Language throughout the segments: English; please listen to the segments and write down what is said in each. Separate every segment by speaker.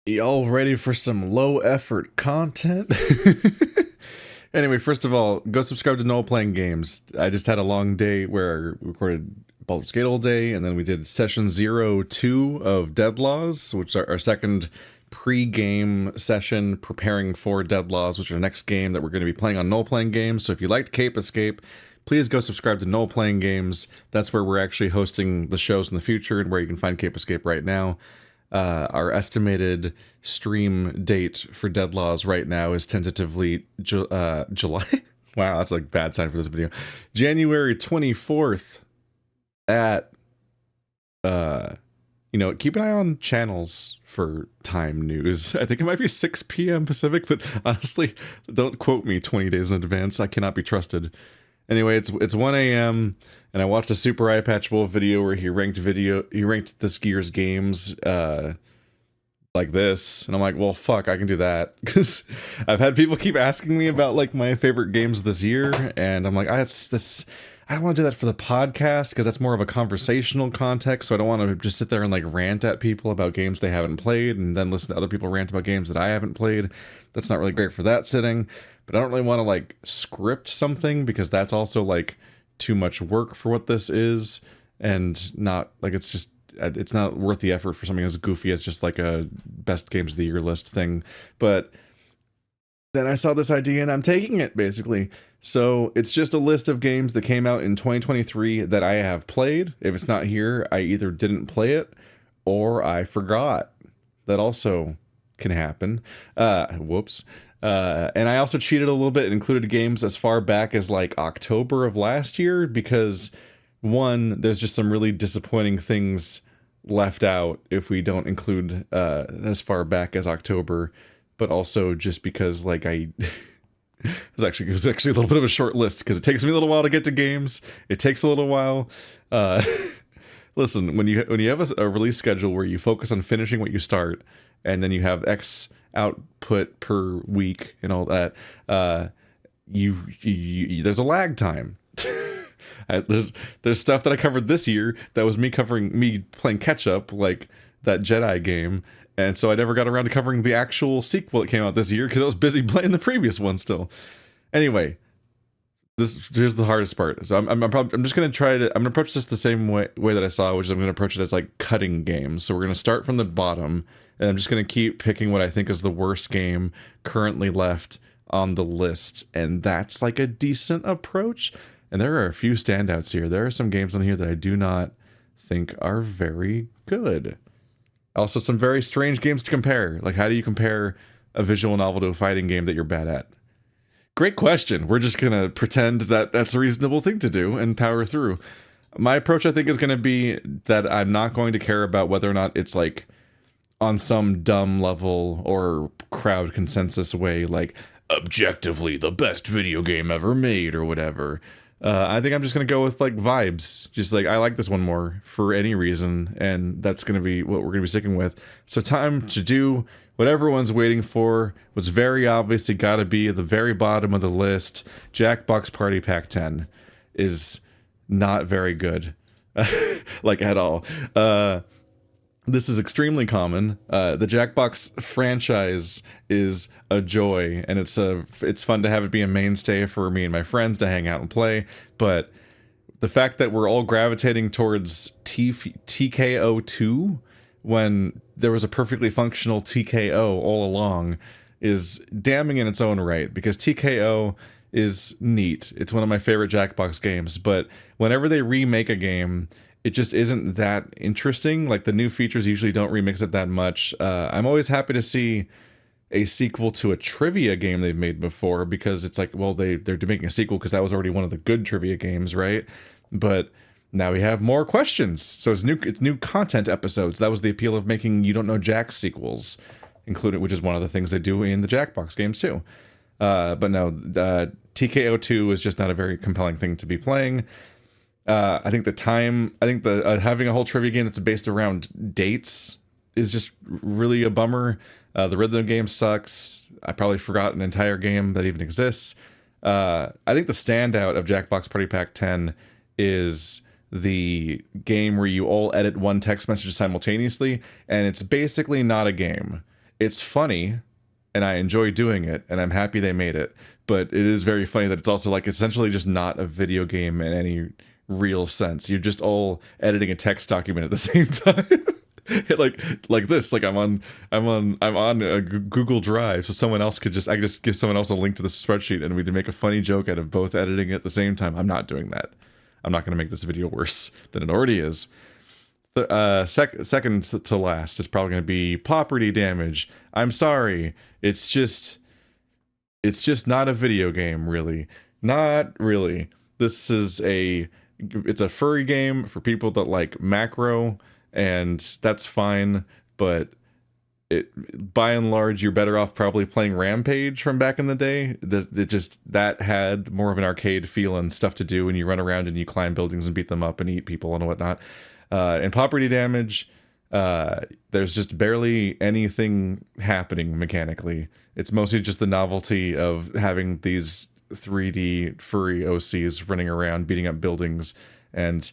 Speaker 1: Y'all ready for some low effort content? Anyway, first of all, go subscribe to Noel Playing Games. I just had a long day where I recorded Baldur's Gate all day, and then we did session 02 of Dead Laws, which are our second pre-game session preparing for Dead Laws, which are the next game that we're going to be playing on Noel Playing Games. So if you liked Cape Escape, please go subscribe to Noel Playing Games. That's where we're actually hosting the shows in the future and where you can find Cape Escape right now. Our estimated stream date for Dead Laws right now is tentatively July. Wow, that's a bad sign for this video. January 24th at, keep an eye on channels for time news. I think it might be 6 p.m. Pacific, but honestly, don't quote me 20 days in advance. I cannot be trusted. Anyway, it's 1 a.m. and I watched a Super Eye Patch Wolf video where he ranked this year's games like this, and I'm like, well, fuck, I can do that, because I've had people keep asking me about like my favorite games this year, and I'm like, I don't want to do that for the podcast because that's more of a conversational context, so I don't want to just sit there and like rant at people about games they haven't played and then listen to other people rant about games that I haven't played. That's not really great for that sitting. But I don't really want to like script something because that's also like too much work for what this is, and not like it's not worth the effort for something as goofy as just like a best games of the year list thing. But then I saw this idea and I'm taking it basically. So it's just a list of games that came out in 2023 that I have played. If it's not here, I either didn't play it or I forgot. That also can happen. Whoops. And I also cheated a little bit and included games as far back as like October of last year because, one, there's just some really disappointing things left out if we don't include as far back as October, but also just because like it was actually a little bit of a short list because it takes me a little while to get to games. It takes a little while. Listen, when you have a release schedule where you focus on finishing what you start, and then you have X output per week and all that, there's a lag time. There's stuff that I covered this year that was me playing catch up, like that Jedi game, and so I never got around to covering the actual sequel that came out this year because I was busy playing the previous one still. Anyway, here's the hardest part. So I'm just gonna approach this the same way that I saw, which is I'm gonna approach it as like cutting games. So we're gonna start from the bottom, and I'm just gonna keep picking what I think is the worst game currently left on the list, and that's like a decent approach. And there are a few standouts here. There are some games on here that I do not think are very good. Also, some very strange games to compare. Like, how do you compare a visual novel to a fighting game that you're bad at? Great question. We're just gonna pretend that that's a reasonable thing to do and power through. My approach, I think, is gonna be that I'm not going to care about whether or not it's like on some dumb level or crowd consensus way, like objectively the best video game ever made or whatever. I think I'm just gonna go with like vibes. Just like, I like this one more for any reason, and that's gonna be what we're gonna be sticking with. So time to do what everyone's waiting for. What's very obviously gotta be at the very bottom of the list. Jackbox Party Pack 10 is not very good. Like at all. This is extremely common. The Jackbox franchise is a joy, and it's fun to have it be a mainstay for me and my friends to hang out and play. But the fact that we're all gravitating towards TKO2 when there was a perfectly functional TKO all along is damning in its own right, because TKO is neat. It's one of my favorite Jackbox games, but whenever they remake a game, it just isn't that interesting. Like, the new features usually don't remix it that much. I'm always happy to see a sequel to a trivia game they've made before, because it's like, well, they're making a sequel because that was already one of the good trivia games, right? But now we have more questions, so it's new content episodes. That was the appeal of making You Don't Know Jack sequels, including, which is one of the things they do in the Jackbox games too. But no, TKO2 is just not a very compelling thing to be playing. I think having a whole trivia game that's based around dates is just really a bummer. The rhythm game sucks. I probably forgot an entire game that even exists. I think the standout of Jackbox Party Pack 10 is the game where you all edit one text message simultaneously, and it's basically not a game. It's funny, and I enjoy doing it, and I'm happy they made it. But it is very funny that it's also like essentially just not a video game in any real sense. You're just all editing a text document at the same time. like this, like I'm on a Google Drive, so someone else could I could just give someone else a link to the spreadsheet, and we'd make a funny joke out of both editing at the same time. I'm not doing that. I'm not going to make this video worse than it already is. Second to last is probably going to be property damage. I'm sorry, it's just not a video game, really. Not really. This is it's a furry game for people that like macro, and that's fine, but by and large, you're better off probably playing Rampage from back in the day. That had more of an arcade feel and stuff to do, and you run around and you climb buildings and beat them up and eat people and whatnot. In property damage, there's just barely anything happening mechanically. It's mostly just the novelty of having these 3D furry OCs running around beating up buildings, and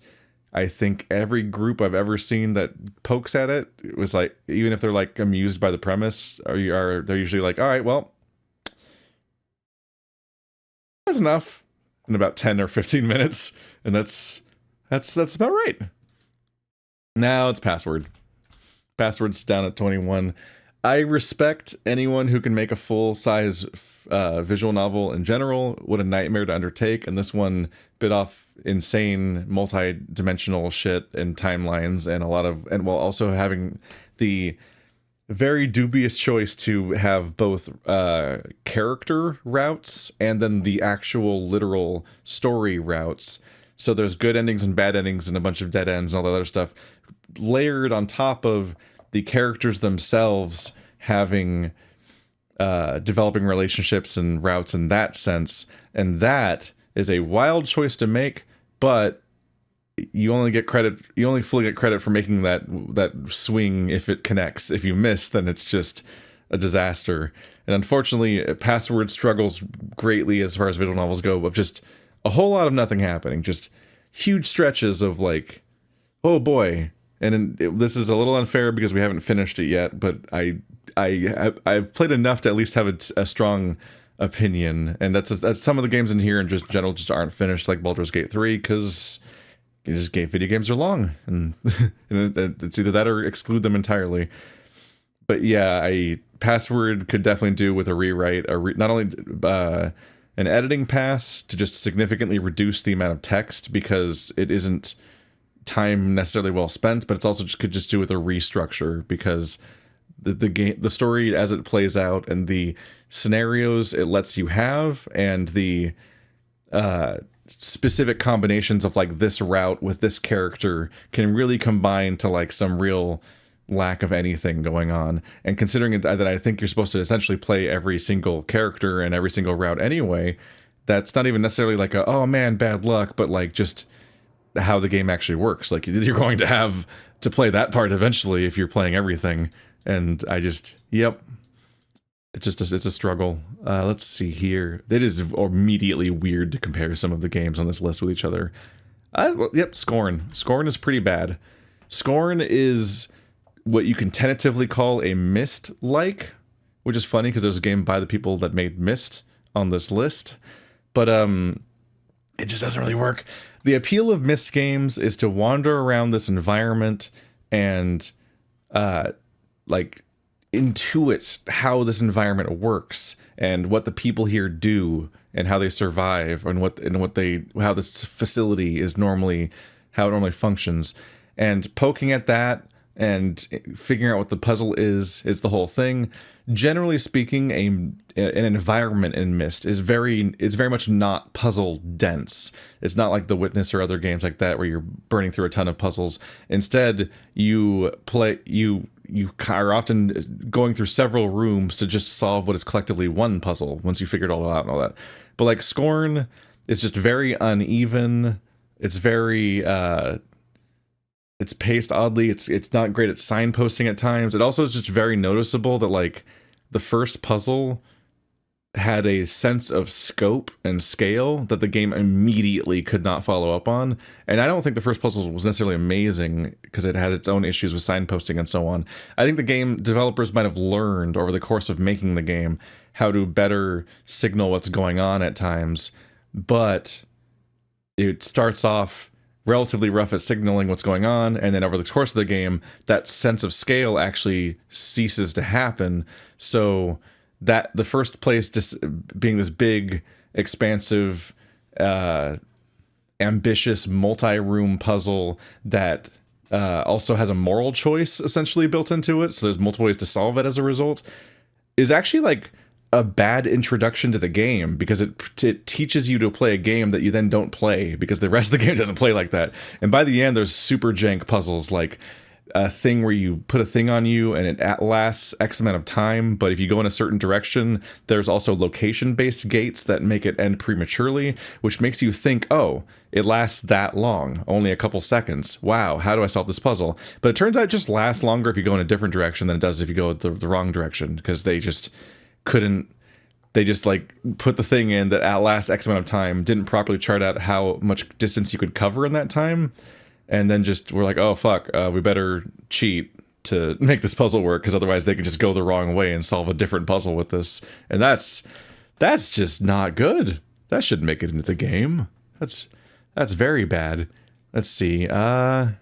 Speaker 1: I think every group I've ever seen that pokes at it was like, even if they're like amused by the premise, they're usually like, all right, well, that's enough in about 10 or 15 minutes, and that's about right. Now it's password. Password's down at 21. I respect anyone who can make a full-size visual novel in general. What a nightmare to undertake, and this one bit off insane multi-dimensional shit and timelines, and while also having the very dubious choice to have both character routes and then the actual literal story routes. So there's good endings and bad endings and a bunch of dead ends and all that other stuff layered on top of the characters themselves having developing relationships and routes in that sense. And that is a wild choice to make, but you only fully get credit for making that swing if it connects. If you miss, then it's just a disaster. And unfortunately, Password struggles greatly as far as visual novels go, of just a whole lot of nothing happening, just huge stretches of like, oh boy. And this is a little unfair because we haven't finished it yet, but I've played enough to at least have a strong opinion, and that's some of the games in here in just general just aren't finished, like Baldur's Gate 3, because video games are long, and it's either that or exclude them entirely. But yeah, Password could definitely do with a rewrite, not only an editing pass to just significantly reduce the amount of text, because it isn't time necessarily well spent, but it's also could just do with a restructure, because the story as it plays out and the scenarios it lets you have and the specific combinations of like this route with this character can really combine to like some real lack of anything going on. And considering that I think you're supposed to essentially play every single character and every single route anyway, that's not even necessarily like oh man, bad luck, but like just how the game actually works. Like you're going to have to play that part eventually if you're playing everything. And it's a struggle. Let's see here. It is immediately weird to compare some of the games on this list with each other. Yep, Scorn. Scorn is pretty bad. Scorn is what you can tentatively call a Myst-like, which is funny because there's a game by the people that made Myst on this list. But it just doesn't really work. The appeal of Myst games is to wander around this environment and like intuit how this environment works and what the people here do and how they survive and how this facility is how it normally functions, and poking at that and figuring out what the puzzle is the whole thing. Generally speaking, an environment in Myst is very much not puzzle dense. It's not like The Witness or other games like that where you're burning through a ton of puzzles. Instead, you are often going through several rooms to just solve what is collectively one puzzle once you figured it all out and all that. But like Scorn is just very uneven. It's very it's paced oddly. It's not great at signposting at times. It also is just very noticeable that like the first puzzle had a sense of scope and scale that the game immediately could not follow up on. And I don't think the first puzzle was necessarily amazing because it had its own issues with signposting and so on. I think the game developers might have learned over the course of making the game how to better signal what's going on at times, but it starts off relatively rough at signaling what's going on, and then over the course of the game, that sense of scale actually ceases to happen. So that the first place being this big, expansive, ambitious multi-room puzzle that also has a moral choice essentially built into it, so there's multiple ways to solve it as a result, is actually like a bad introduction to the game, because it teaches you to play a game that you then don't play, because the rest of the game doesn't play like that. And by the end, there's super jank puzzles, like a thing where you put a thing on you and it lasts X amount of time, but if you go in a certain direction, there's also location-based gates that make it end prematurely, which makes you think, oh, it lasts that long, only a couple seconds. Wow, how do I solve this puzzle? But it turns out it just lasts longer if you go in a different direction than it does if you go the wrong direction, because they just like put the thing in that outlasts X amount of time, didn't properly chart out how much distance you could cover in that time, and then just we're like, oh fuck, we better cheat to make this puzzle work, because otherwise they could just go the wrong way and solve a different puzzle with this. And that's just not good. That shouldn't make it into the game. That's very bad. Let's see. Are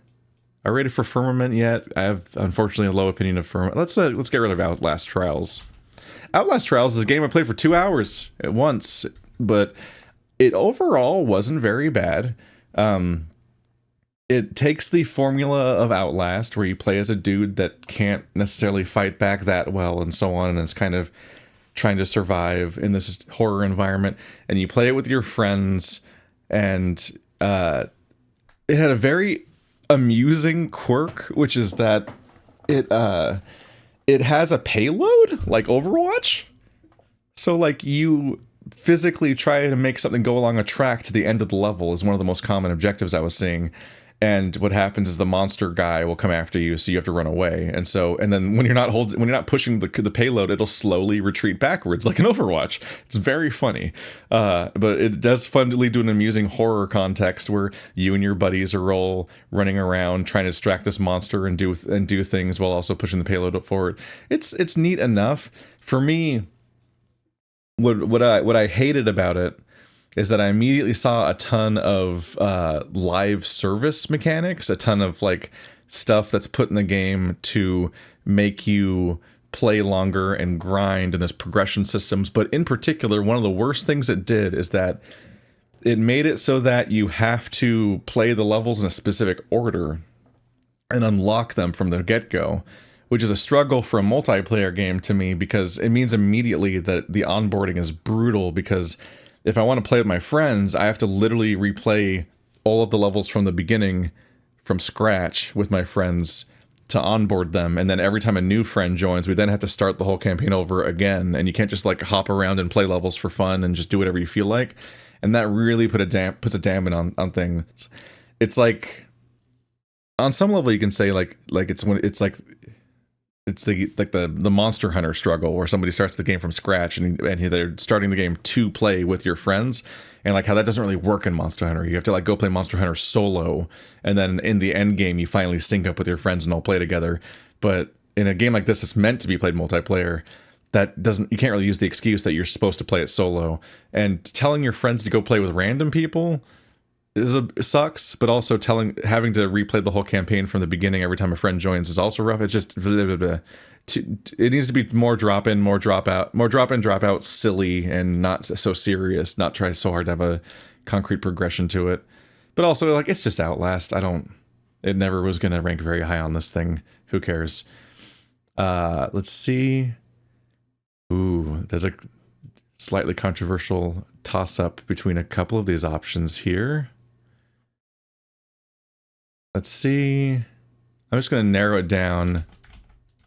Speaker 1: I rated for Firmament yet? I have unfortunately a low opinion of Firmament. Let's get rid of Outlast Trials. Outlast Trials is a game I played for 2 hours at once, but it overall wasn't very bad. It takes the formula of Outlast, where you play as a dude that can't necessarily fight back that well and so on, and is kind of trying to survive in this horror environment, and you play it with your friends, and it had a very amusing quirk, which is that it has a payload like Overwatch. So like you physically try to make something go along a track to the end of the level is one of the most common objectives I was seeing. And what happens is the monster guy will come after you, so you have to run away. And then when you're not pushing the payload, it'll slowly retreat backwards like an Overwatch. It's very funny, but it does funnily do an amusing horror context where you and your buddies are all running around trying to distract this monster and do things while also pushing the payload forward. It's neat enough. For me, what I hated about it is that I immediately saw a ton of live service mechanics, a ton of like stuff that's put in the game to make you play longer and grind, and there's progression systems. But in particular, one of the worst things it did is that it made it so that you have to play the levels in a specific order and unlock them from the get-go, which is a struggle for a multiplayer game to me, because it means immediately that the onboarding is brutal, because if I want to play with my friends, I have to literally replay all of the levels from the beginning from scratch with my friends to onboard them. And then every time a new friend joins, we then have to start the whole campaign over again. And you can't just like hop around and play levels for fun and just do whatever you feel like. And that really puts a dampen on things. It's like, on some level you can say it's the Monster Hunter struggle, where somebody starts the game from scratch and they're starting the game to play with your friends, and like how that doesn't really work in Monster Hunter. You have to like go play Monster Hunter solo, and then in the end game you finally sync up with your friends and all play together. But in a game like this, it's meant to be played multiplayer. You can't really use the excuse that you're supposed to play it solo. And telling your friends to go play with random people sucks, but also having to replay the whole campaign from the beginning every time a friend joins is also rough. It's just it needs to be more drop in, drop out, silly and not so serious, not try so hard to have a concrete progression to it. But also, like, it's just Outlast. It never was gonna rank very high on this thing. Who cares? Let's see. Ooh, there's a slightly controversial toss-up between a couple of these options here. Let's see. I'm just going to narrow it down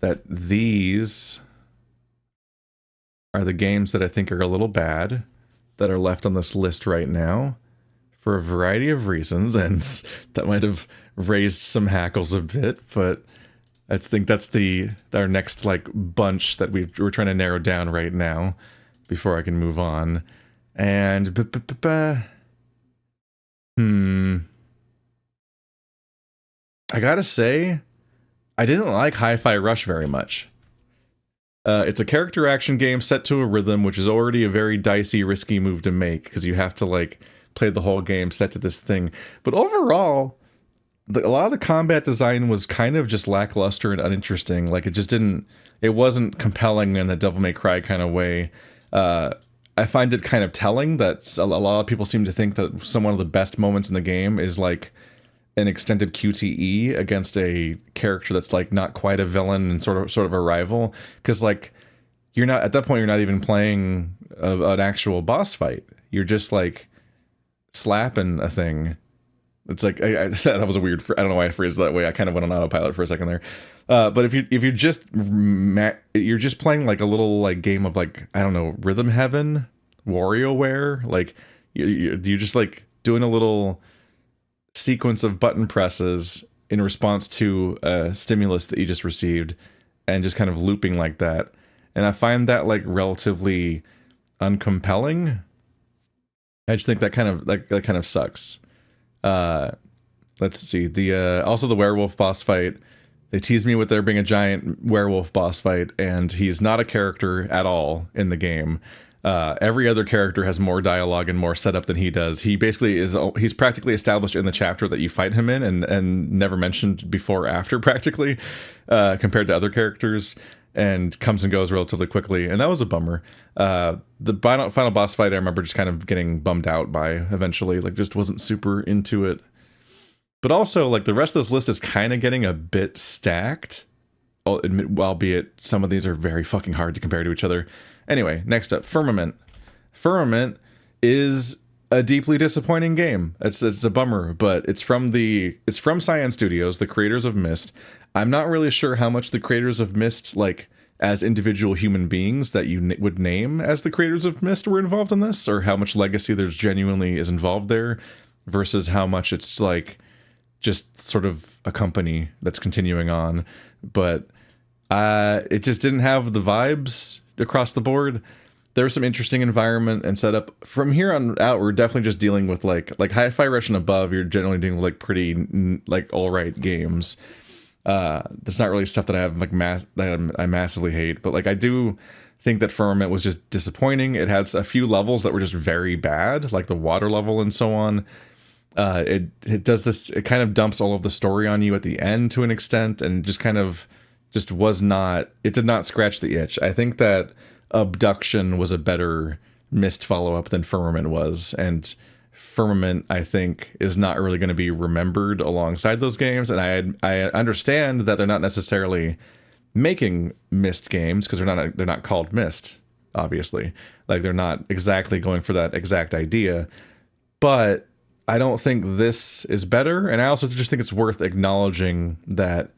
Speaker 1: that these are the games that I think are a little bad that are left on this list right now for a variety of reasons, and that might have raised some hackles a bit, but I think that's our next like bunch that we're trying to narrow down right now. before I can move on. And I gotta say, I didn't like Hi-Fi Rush very much. It's a character action game set to a rhythm, which is already a very dicey, risky move to make, because you have to, like, play the whole game set to this thing. But overall, a lot of the combat design was kind of just lackluster and uninteresting. Like, it wasn't compelling in the Devil May Cry kind of way. I find it kind of telling that a lot of people seem to think that one of the best moments in the game is, like, an extended QTE against a character that's like not quite a villain and sort of a rival, because like you're not at that point, you're not even playing an actual boss fight, you're just like slapping a thing. It's like that was a weird, I don't know why I phrased it that way. I kind of went on autopilot for a second there. But if you're just playing like a little like game of like, I don't know, Rhythm Heaven, WarioWare, like you're just like doing a little sequence of button presses in response to a stimulus that you just received, and just kind of looping like that. And I find that like relatively uncompelling. I just think that kind of sucks. Let's see, also the werewolf boss fight. They teased me with there being a giant werewolf boss fight, and he's not a character at all in the game. Every other character has more dialogue and more setup than he does. He basically he's practically established in the chapter that you fight him in, and never mentioned before or after, practically, compared to other characters, and comes and goes relatively quickly, and that was a bummer. The final boss fight I remember just kind of getting bummed out by eventually, like just wasn't super into it. But also, like, the rest of this list is kind of getting a bit stacked, albeit some of these are very fucking hard to compare to each other. Anyway, next up, Firmament. Firmament is a deeply disappointing game. It's a bummer, but it's from Cyan Studios, the creators of Myst. I'm not really sure how much the creators of Myst, like, as individual human beings that you would name as the creators of Myst were involved in this, or how much legacy there's genuinely is involved there, versus how much it's, like, just sort of a company that's continuing on. But it just didn't have the vibes across the board. There was some interesting environment and setup. From here on out, we're definitely just dealing with like Hi-Fi Rush and above. You're generally dealing with like pretty like all right games. There's not really stuff that I have like I massively hate, but like I do think that Firmament was just disappointing. It had a few levels that were just very bad, like the water level and so on. It does this. It kind of dumps all of the story on you at the end to an extent, and just kind of was not. It did not scratch the itch. I think that Abduction was a better Myst follow-up than Firmament was, and Firmament, I think, is not really going to be remembered alongside those games. And I understand that they're not necessarily making Myst games because they're not called Myst, obviously. Like, they're not exactly going for that exact idea, but I don't think this is better. And I also just think it's worth acknowledging that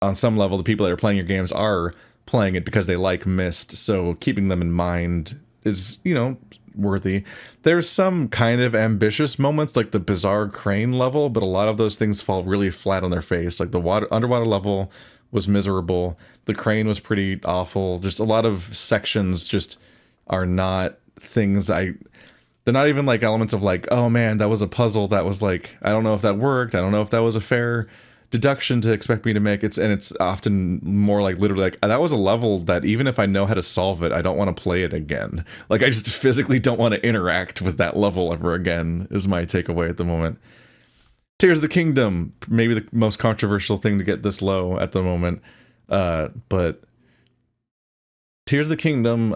Speaker 1: on some level, the people that are playing your games are playing it because they like Myst, so keeping them in mind is, you know, worthy. There's some kind of ambitious moments, like the bizarre crane level, but a lot of those things fall really flat on their face. Like the underwater level was miserable. The crane was pretty awful. Just a lot of sections just are not things they're not even like elements of like, oh man, that was a puzzle that was like, I don't know if that worked. I don't know if that was a fair deduction to expect me to make. It's often more like literally like, that was a level that even if I know how to solve it, I don't want to play it again. Like, I just physically don't want to interact with that level ever again, is my takeaway at the moment. Tears of the Kingdom, maybe the most controversial thing to get this low at the moment. But Tears of the Kingdom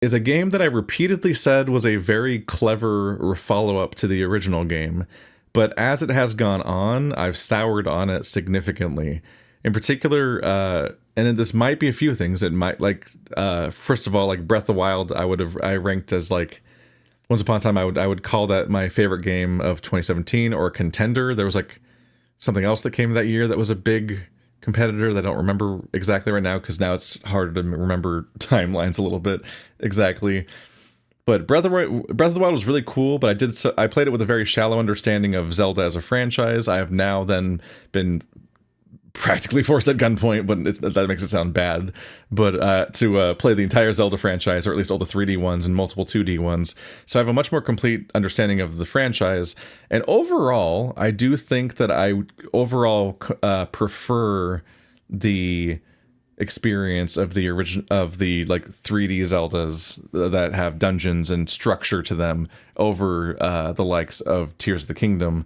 Speaker 1: is a game that I repeatedly said was a very clever follow-up to the original game. But as it has gone on, I've soured on it significantly. In particular, and this might be a few things. It might, like, first of all, like Breath of the Wild, I ranked as like, once upon a time, I would call that my favorite game of 2017 or a contender. There was like something else that came that year that was a big competitor that I don't remember exactly right now, because now it's harder to remember timelines a little bit exactly. But Breath of the Wild was really cool, but I played it with a very shallow understanding of Zelda as a franchise. I have now then been practically forced at gunpoint, but that makes it sound bad. But to play the entire Zelda franchise, or at least all the 3D ones and multiple 2D ones. So I have a much more complete understanding of the franchise. And overall, I do think that I overall prefer the experience of the original, of the like 3D Zeldas that have dungeons and structure to them over the likes of Tears of the Kingdom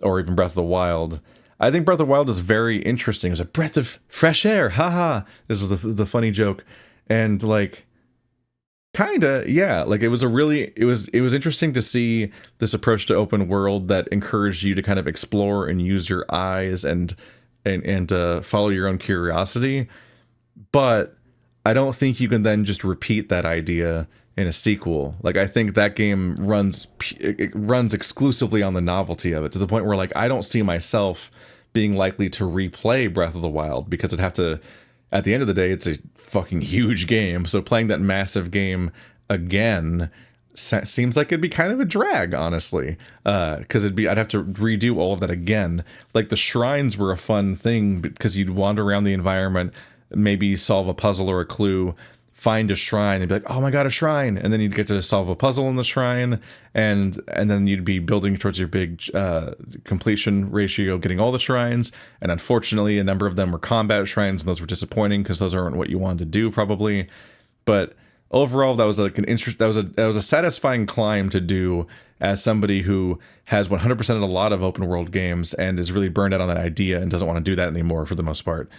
Speaker 1: or even Breath of the Wild. I think Breath of the Wild is very interesting. It's a breath of fresh air. Haha. This is the funny joke. And like, kinda, yeah. Like it was interesting to see this approach to open world that encouraged you to kind of explore and use your eyes and follow your own curiosity. But I don't think you can then just repeat that idea in a sequel. Like I think that game runs exclusively on the novelty of it, to the point where like I don't see myself being likely to replay Breath of the Wild, because I'd have to, at the end of the day, it's a fucking huge game. So playing that massive game again seems like it'd be kind of a drag, honestly, because I'd have to redo all of that again. Like the shrines were a fun thing because you'd wander around the environment, maybe solve a puzzle or a clue, find a shrine and be like, oh my god, a shrine, and then you'd get to solve a puzzle in the shrine, and then you'd be building towards your big completion ratio, getting all the shrines. And unfortunately, a number of them were combat shrines, and those were disappointing because those aren't what you wanted to do, probably. But overall, that was like that was a satisfying climb to do as somebody who has 100% of a lot of open world games and is really burned out on that idea and doesn't want to do that anymore for the most part.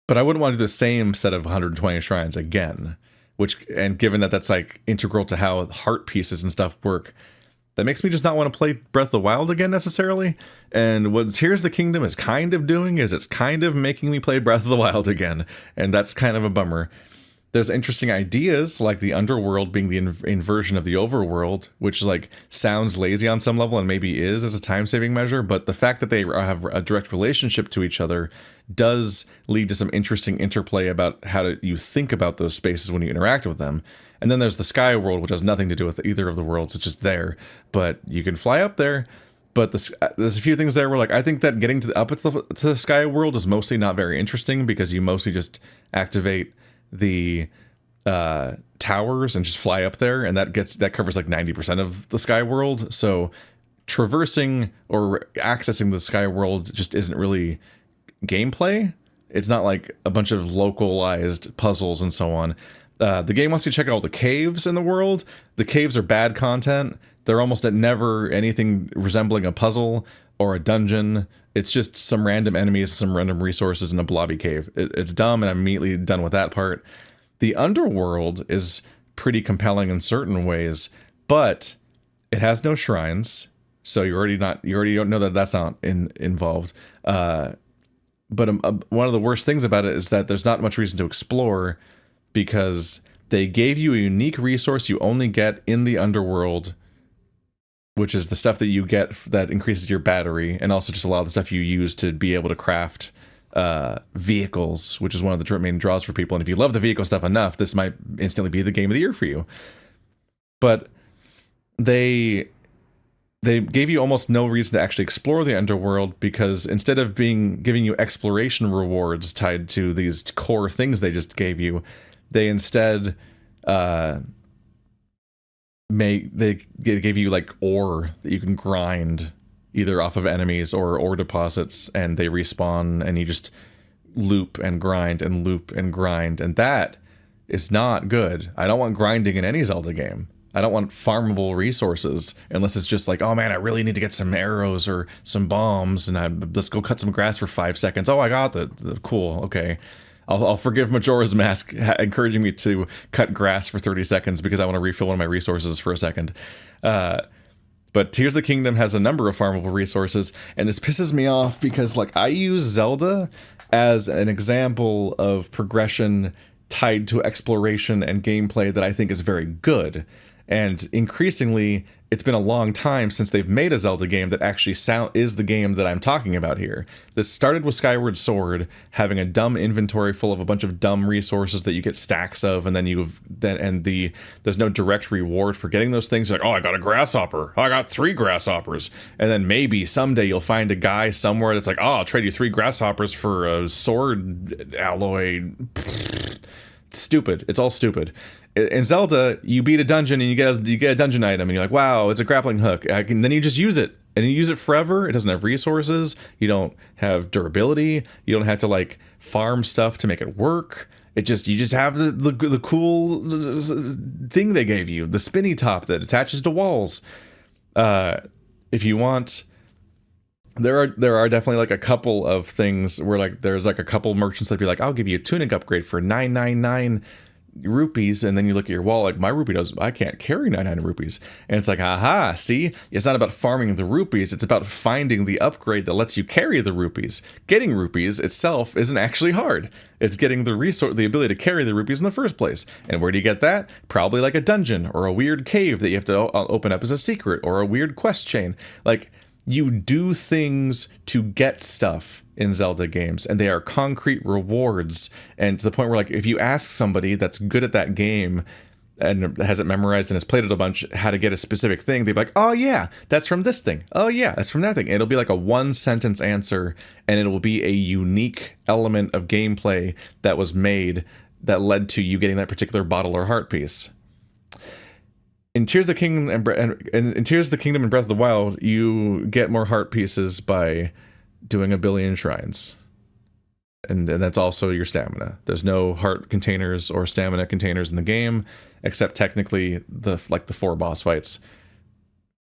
Speaker 1: But I wouldn't want to do the same set of 120 shrines again, and given that that's like integral to how heart pieces and stuff work, that makes me just not want to play Breath of the Wild again necessarily. And what Tears of the Kingdom is kind of doing is it's kind of making me play Breath of the Wild again, and that's kind of a bummer. There's interesting ideas like the underworld being the inversion of the overworld, which like sounds lazy on some level and maybe is as a time-saving measure, but the fact that they have a direct relationship to each other does lead to some interesting interplay about how you think about those spaces when you interact with them. And then there's the sky world, which has nothing to do with either of the worlds. It's just there, but you can fly up there. But there's a few things there where like I think that getting to the sky world is mostly not very interesting, because you mostly just activate the towers and just fly up there, and that covers like 90% of the sky world. So traversing or accessing the sky world just isn't really gameplay. It's not like a bunch of localized puzzles and so on. The game wants you to check out all the caves in the world. The caves are bad content. They're almost never anything resembling a puzzle or a dungeon. It's just some random enemies, some random resources in a blobby cave. It's dumb, and I'm immediately done with that part. The underworld is pretty compelling in certain ways, but it has no shrines, so you already don't know that that's not involved. But one of the worst things about it is that there's not much reason to explore, because they gave you a unique resource you only get in the underworld, which is the stuff that you get that increases your battery, and also just a lot of the stuff you use to be able to craft vehicles, which is one of the main draws for people. And if you love the vehicle stuff enough, this might instantly be the game of the year for you. But they gave you almost no reason to actually explore the underworld, because instead of giving you exploration rewards tied to these core things they just gave you, they instead they gave you like ore that you can grind either off of enemies or ore deposits, and they respawn, and you just loop and grind and loop and grind, and that is not good. I don't want grinding in any Zelda game. I don't want farmable resources unless it's just like, oh man, I really need to get some arrows or some bombs, and let's go cut some grass for 5 seconds. Oh, I got the cool, okay. I'll forgive Majora's Mask encouraging me to cut grass for 30 seconds because I want to refill one of my resources for a second. But Tears of the Kingdom has a number of farmable resources, and this pisses me off because like I use Zelda as an example of progression tied to exploration and gameplay that I think is very good. And increasingly, it's been a long time since they've made a Zelda game that actually is the game that I'm talking about here. This started with Skyward Sword, having a dumb inventory full of a bunch of dumb resources that you get stacks of, and then there's no direct reward for getting those things. You're like, oh, I got a grasshopper. Oh, I got 3 grasshoppers. And then maybe someday you'll find a guy somewhere that's like, oh, I'll trade you 3 grasshoppers for a sword alloy. Stupid. It's all stupid. In Zelda, you beat a dungeon and you get a dungeon item and you're like, wow, it's a grappling hook. Then you just use it, and you use it forever. It doesn't have resources. You don't have durability. You don't have to like farm stuff to make it work. You just have the cool thing they gave you, the spinny top that attaches to walls. If you want. There are definitely like a couple of things where like there's like a couple merchants that be like, I'll give you a tunic upgrade for 999 rupees, and then you look at your wall like, my rupee I can't carry 99 rupees, and it's like, aha, see, it's not about farming the rupees, it's about finding the upgrade that lets you carry the rupees. Getting rupees itself isn't actually hard. It's getting the ability to carry the rupees in the first place. And where do you get that? Probably like a dungeon or a weird cave that you have to open up as a secret, or a weird quest chain. Like, you do things to get stuff in Zelda games, and they are concrete rewards. And to the point where, like, if you ask somebody that's good at that game and has it memorized and has played it a bunch how to get a specific thing, they'd be like, oh yeah, that's from this thing. Oh yeah, that's from that thing. And it'll be like a 1-sentence answer, and it will be a unique element of gameplay that was made that led to you getting that particular bottle or heart piece. In Tears of the Kingdom in Tears of the Kingdom and Breath of the Wild, you get more heart pieces by doing a billion shrines. And that's also your stamina. There's no heart containers or stamina containers in the game, except technically the 4 boss fights.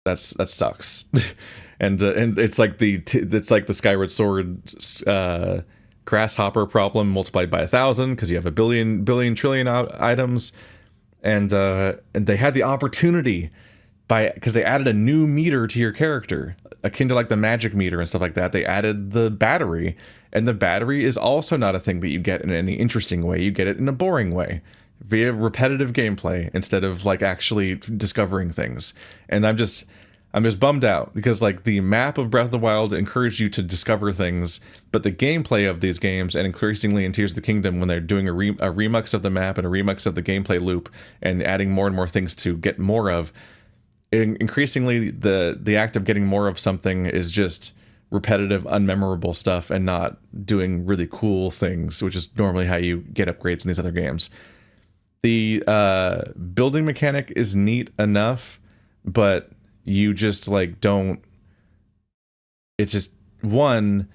Speaker 1: That sucks. and it's like the Skyward Sword grasshopper problem multiplied by 1,000, because you have a billion trillion items. And they had the opportunity because they added a new meter to your character, akin to like the magic meter and stuff like that. They added the battery, and the battery is also not a thing that you get in any interesting way. You get it in a boring way via repetitive gameplay instead of like actually discovering things. And I'm just bummed out, because like the map of Breath of the Wild encouraged you to discover things, but the gameplay of these games, and increasingly in Tears of the Kingdom when they're doing a remix of the map and a remix of the gameplay loop and adding more and more things to get more of, increasingly the act of getting more of something is just repetitive, unmemorable stuff and not doing really cool things, which is normally how you get upgrades in these other games. The building mechanic is neat enough, but you just like don't. It's just, one,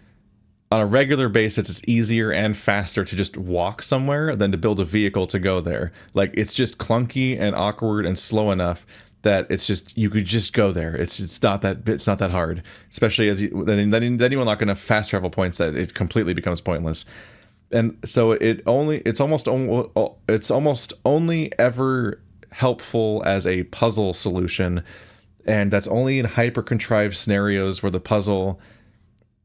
Speaker 1: on a regular basis, it's easier and faster to just walk somewhere than to build a vehicle to go there. Like, it's just clunky and awkward and slow enough that it's just, you could just go there. It's not that hard, especially as then you unlock enough fast travel points that it completely becomes pointless. And so it's almost only ever helpful as a puzzle solution. And that's only in hyper-contrived scenarios where the puzzle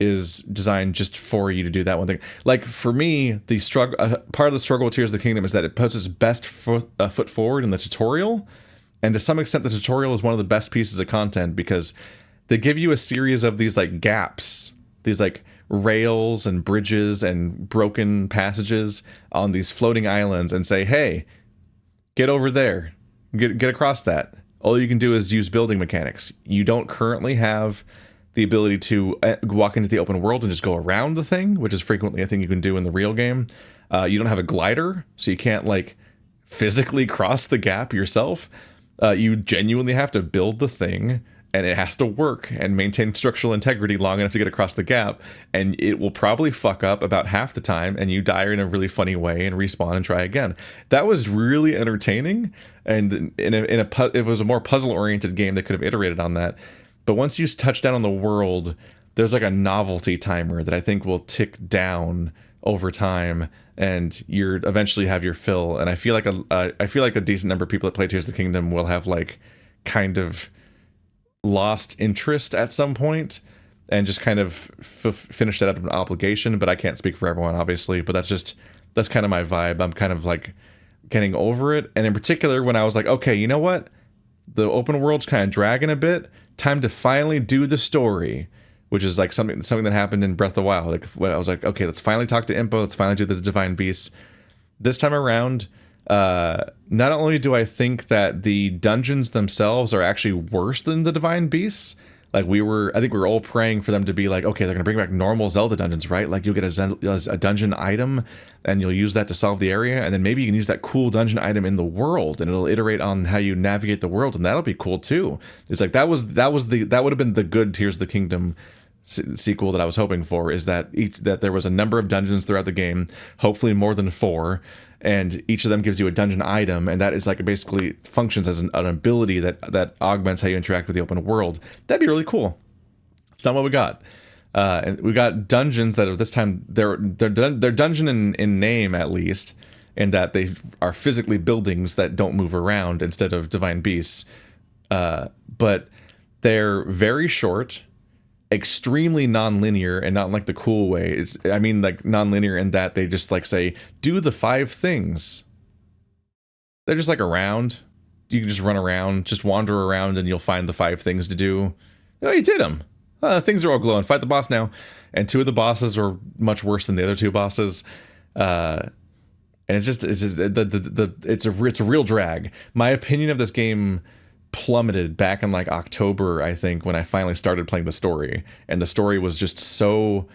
Speaker 1: is designed just for you to do that one thing. Like, for me, the struggle, part of the struggle with Tears of the Kingdom is that it puts its best foot forward in the tutorial. And to some extent, the tutorial is one of the best pieces of content, because they give you a series of these, like, gaps, these, like, rails and bridges and broken passages on these floating islands, and say, hey, get over there, get across that. All you can do is use building mechanics. You don't currently have the ability to walk into the open world and just go around the thing, which is frequently a thing you can do in the real game. You don't have a glider, so you can't like physically cross the gap yourself. You genuinely have to build the thing, and it has to work and maintain structural integrity long enough to get across the gap, and it will probably fuck up about half the time, and you die in a really funny way and respawn and try again. That was really entertaining, and it was a more puzzle-oriented game that could have iterated on that. But once you touch down on the world, there's like a novelty timer that I think will tick down over time, and you're eventually have your fill. And I feel like a decent number of people that play Tears of the Kingdom will have like kind of lost interest at some point and just kind of finished it up an obligation. But I can't speak for everyone, obviously, but that's kind of my vibe. I'm kind of like getting over it. And in particular, when I was like, okay, you know what, the open world's kind of dragging a bit. Time to finally do the story, which is like something that happened in Breath of the Wild. Like when I was like, okay, let's finally talk to Impa. Let's finally do this divine beast. This time around, not only do I think that the dungeons themselves are actually worse than the divine beasts. Like I think we were all praying for them to be like, okay, they're gonna bring back normal Zelda dungeons, right? Like you'll get a dungeon item, and you'll use that to solve the area, and then maybe you can use that cool dungeon item in the world, and it'll iterate on how you navigate the world, and that'll be cool too. It's like that would have been the good Tears of the Kingdom sequel that I was hoping for. Is that that there was a number of dungeons throughout the game, hopefully more than 4. And each of them gives you a dungeon item, and that is like basically functions as an ability that augments how you interact with the open world. That'd be really cool. It's not what we got. And we got dungeons that are this time they're dungeon in name at least, in that they are physically buildings that don't move around instead of divine beasts. But they're very short, extremely non-linear, and not in like the cool way. I mean like non-linear in that they just like say, do the 5 things. They're just like around. You can just run around, just wander around, and you'll find the 5 things to do. Oh, you did them. Things are all glowing. Fight the boss now. And 2 of the bosses are much worse than the other 2 bosses. And it's a real drag. My opinion of this game plummeted back in like October, I think, when I finally started playing the story, and the story was just so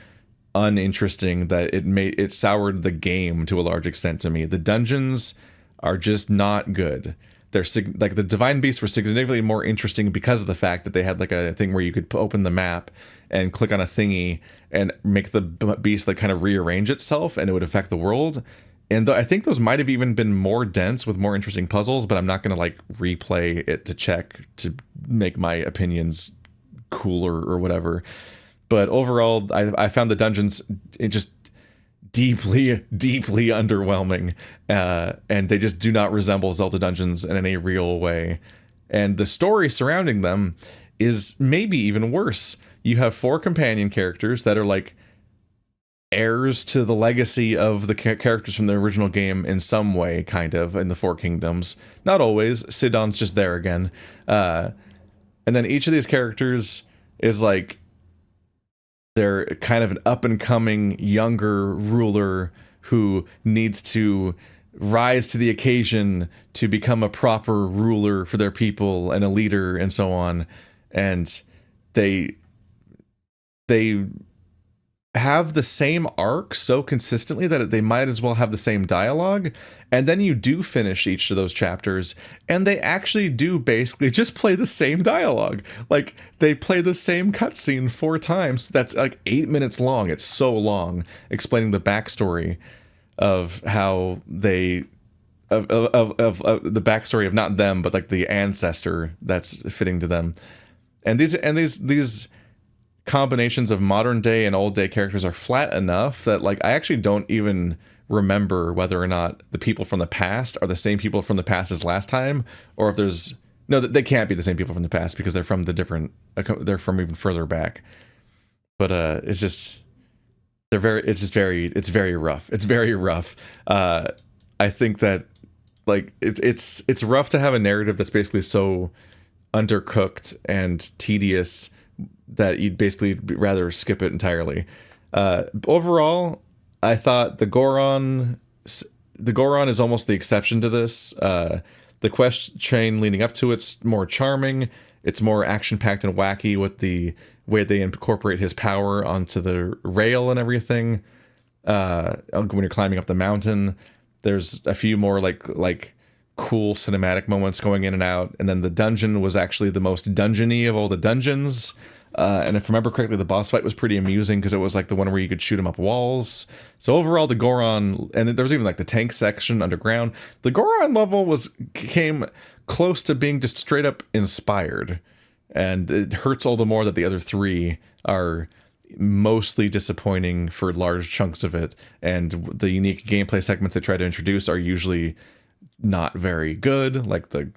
Speaker 1: uninteresting that it soured the game to a large extent to me. The dungeons are just not good. They're like the divine beasts were significantly more interesting because of the fact that they had like a thing where you could open the map and click on a thingy and make the beast like kind of rearrange itself, and it would affect the world. And I think those might have even been more dense with more interesting puzzles, but I'm not going to like replay it to check to make my opinions cooler or whatever. But overall, I found the dungeons just deeply, deeply underwhelming. And they just do not resemble Zelda dungeons in any real way. And the story surrounding them is maybe even worse. You have 4 companion characters that are like heirs to the legacy of the characters from the original game in some way, kind of, in the 4 kingdoms. Not always. Sidon's just there again. And then each of these characters is like, they're kind of an up-and-coming younger ruler who needs to rise to the occasion to become a proper ruler for their people and a leader and so on. And they have the same arc so consistently that they might as well have the same dialogue. And then you do finish each of those chapters, and they actually do basically just play the same dialogue. Like, they play the same cutscene 4 times. That's like 8 minutes long. It's so long, explaining the backstory of how they of the backstory of not them, but like the ancestor that's fitting to them. And these combinations of modern day and old day characters are flat enough that like I actually don't even remember whether or not the people from the past are the same people from the past as last time, or if there's no, they can't be the same people from the past because they're from they're from even further back. But it's just it's very rough. It's very rough. I think that like it's rough to have a narrative that's basically so undercooked and tedious that you'd basically rather skip it entirely. Overall, I thought the Goron is almost the exception to this. The quest chain leading up to it's more charming. It's more action-packed and wacky with the way they incorporate his power onto the rail and everything. When you're climbing up the mountain, there's a few more like cool cinematic moments going in and out. And then the dungeon was actually the most dungeony of all the dungeons. And if I remember correctly, the boss fight was pretty amusing because it was like the one where you could shoot him up walls. So overall, the Goron, and there was even like the tank section underground. The Goron level came close to being just straight up inspired. And it hurts all the more that the other 3 are mostly disappointing for large chunks of it. And the unique gameplay segments they try to introduce are usually not very good, like the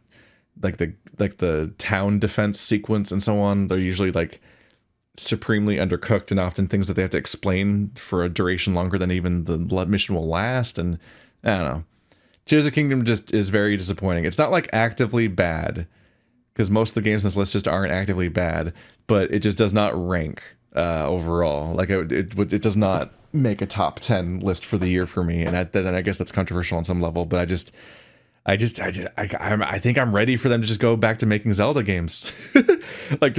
Speaker 1: town defense sequence and so on. They're usually like supremely undercooked and often things that they have to explain for a duration longer than even the mission will last. And I don't know. Tears of the Kingdom just is very disappointing. It's not like actively bad, because most of the games in this list just aren't actively bad, but it just does not rank overall. Like it does not make a top 10 list for the year for me, and I guess that's controversial on some level. But I think I'm ready for them to just go back to making Zelda games. Like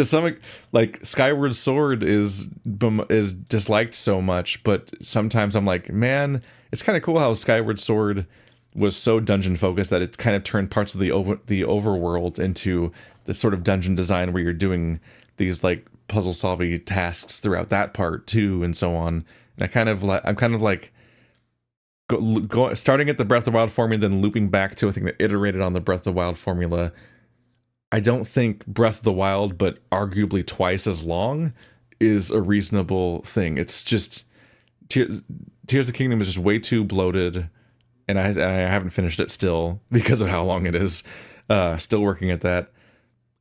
Speaker 1: like Skyward Sword is disliked so much, but sometimes I'm like, man, it's kind of cool how Skyward Sword was so dungeon focused that it kind of turned parts of the overworld into this sort of dungeon design where you're doing these like puzzle solving tasks throughout that part too, and so on. And I'm kind of like starting at the Breath of the Wild formula, then looping back to a thing that iterated on the Breath of the Wild formula. I don't think Breath of the Wild, but arguably twice as long, is a reasonable thing. It's just Tears of the Kingdom is just way too bloated. And I haven't finished it still because of how long it is. Still working at that.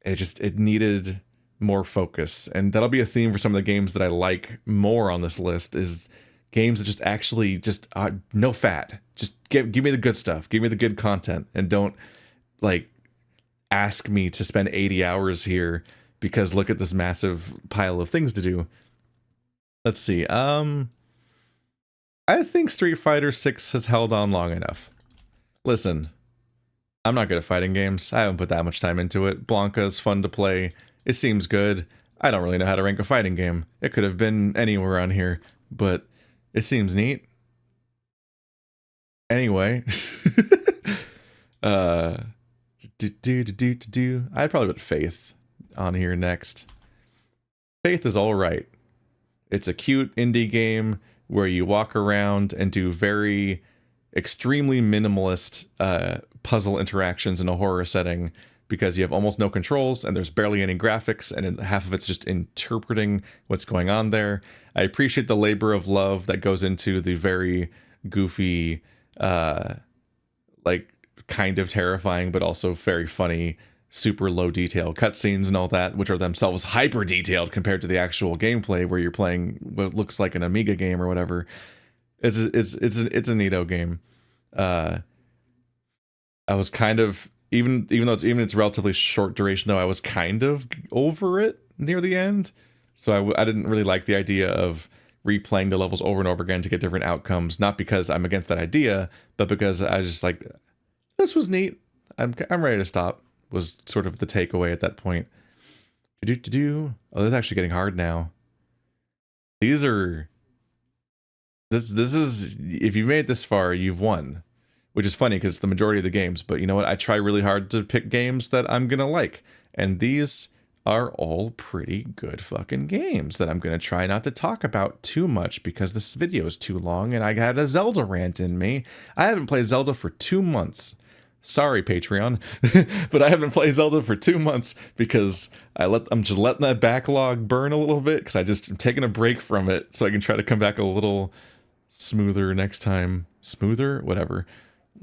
Speaker 1: It needed more focus, and that'll be a theme for some of the games that I like more on this list. Is games that just actually no fat. Just give me the good stuff. Give me the good content, and don't like ask me to spend 80 hours here because look at this massive pile of things to do. Let's see. I think Street Fighter 6 has held on long enough. Listen, I'm not good at fighting games. I haven't put that much time into it. Blanca's fun to play. It seems good. I don't really know how to rank a fighting game. It could have been anywhere on here, but it seems neat. Anyway. I'd probably put Faith on here next. Faith is alright. It's a cute indie game where you walk around and do very extremely minimalist puzzle interactions in a horror setting because you have almost no controls and there's barely any graphics, and half of it's just interpreting what's going on there. I appreciate the labor of love that goes into the very goofy, like kind of terrifying but also very funny, super low detail cutscenes and all that, which are themselves hyper detailed compared to the actual gameplay where you're playing what looks like an Amiga game or whatever. It's a neato game. I was kind of even though it's relatively short duration though, I was kind of over it near the end. So I didn't really like the idea of replaying the levels over and over again to get different outcomes. Not because I'm against that idea, but because I was just like, this was neat. I'm ready to stop. Was sort of the takeaway at that point. Oh, this is actually getting hard now. This is, if you made it this far, you've won. Which is funny because it's the majority of the games, but you know what? I try really hard to pick games that I'm gonna like. And these are all pretty good fucking games that I'm gonna try not to talk about too much because this video is too long and I had a Zelda rant in me. I haven't played Zelda for 2 months. Sorry, Patreon, but I haven't played Zelda for 2 months because I'm just letting that backlog burn a little bit because I'm taking a break from it so I can try to come back a little smoother next time. Smoother? Whatever.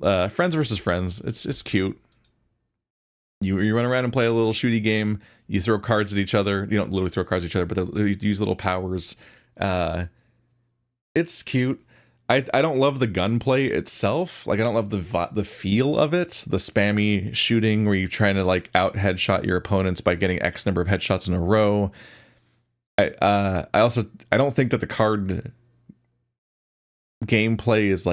Speaker 1: Friends versus friends. It's cute. You run around and play a little shooty game. You throw cards at each other. You don't literally throw cards at each other, but you use little powers. It's cute. I don't love the gunplay itself. Like, I don't love the feel of it. The spammy shooting where you're trying to, like, out-headshot your opponents by getting X number of headshots in a row. I don't think that the card gameplay is,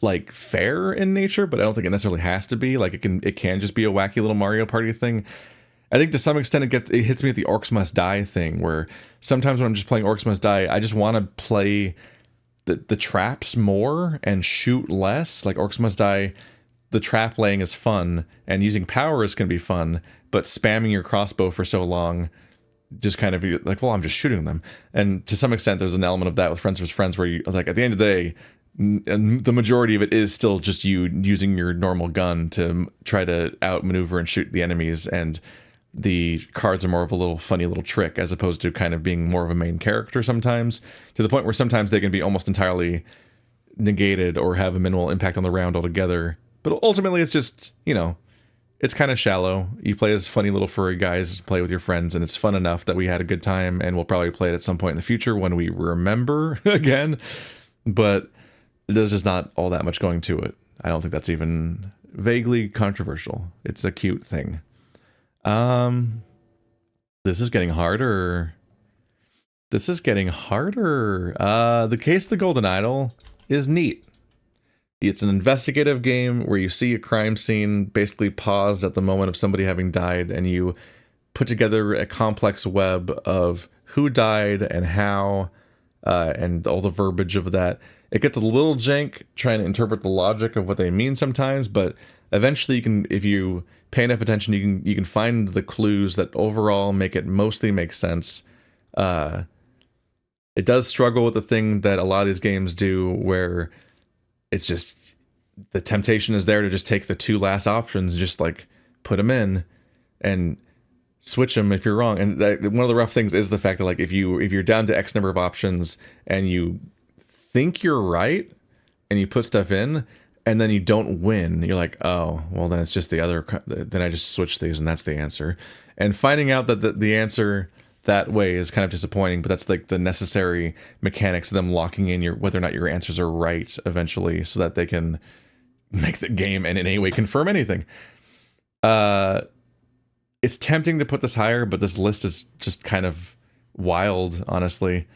Speaker 1: like fair in nature, but I don't think it necessarily has to be. Like, it can just be a wacky little Mario Party thing. I think to some extent it hits me at the Orcs Must Die thing, where sometimes when I'm just playing Orcs Must Die, I just want to play the traps more and shoot less. Like Orcs Must Die, the trap laying is fun and using powers can be fun, but spamming your crossbow for so long just kind of like, well, I'm just shooting them. And to some extent there's an element of that with Friends vs. Friends where you, like, at the end of the day, and the majority of it is still just you using your normal gun to try to outmaneuver and shoot the enemies, and the cards are more of a little funny little trick as opposed to kind of being more of a main character sometimes, to the point where sometimes they can be almost entirely negated or have a minimal impact on the round altogether. But ultimately it's just, you know, it's kind of shallow. You play as funny little furry guys, play with your friends, and it's fun enough that we had a good time, and we'll probably play it at some point in the future when we remember again. But there's just not all that much going to it. I don't think that's even vaguely controversial. It's a cute thing. Um, this is getting harder. This is getting harder. The Case of the Golden Idol is neat. It's an investigative game where you see a crime scene basically paused at the moment of somebody having died, and you put together a complex web of who died and how, and all the verbiage of that. It gets a little jank trying to interpret the logic of what they mean sometimes, but eventually you can, if you pay enough attention, you can find the clues that overall make it mostly make sense. It does struggle with the thing that a lot of these games do, where it's just the temptation is there to just take the two last options, just like put them in and switch them if you're wrong. And one of the rough things is the fact that like if you're down to X number of options and you think you're right and you put stuff in and then you don't win, you're like, oh, well then it's just the other, then I just switch these and that's the answer. And finding out that the answer that way is kind of disappointing, but that's like the necessary mechanics of them locking in whether or not your answers are right eventually, so that they can make the game and in any way confirm anything. It's tempting to put this higher, but this list is just kind of wild, honestly.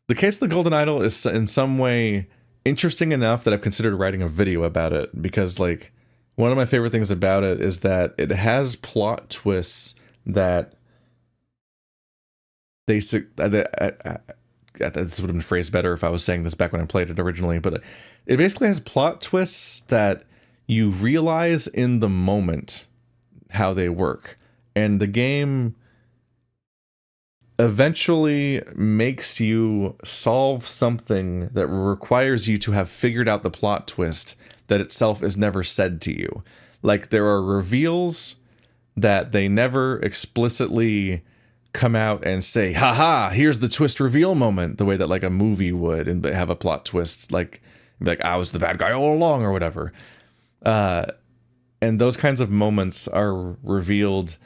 Speaker 1: The Case of the Golden Idol is in some way interesting enough that I've considered writing a video about it, because like one of my favorite things about it is that it has plot twists that this would have been phrased better if I was saying this back when I played it originally, but it basically has plot twists that you realize in the moment how they work. And the game eventually makes you solve something that requires you to have figured out the plot twist that itself is never said to you. Like, there are reveals that they never explicitly come out and say, haha, here's the twist reveal moment, the way that like a movie would, and have a plot twist, like I was the bad guy all along or whatever. And those kinds of moments are revealed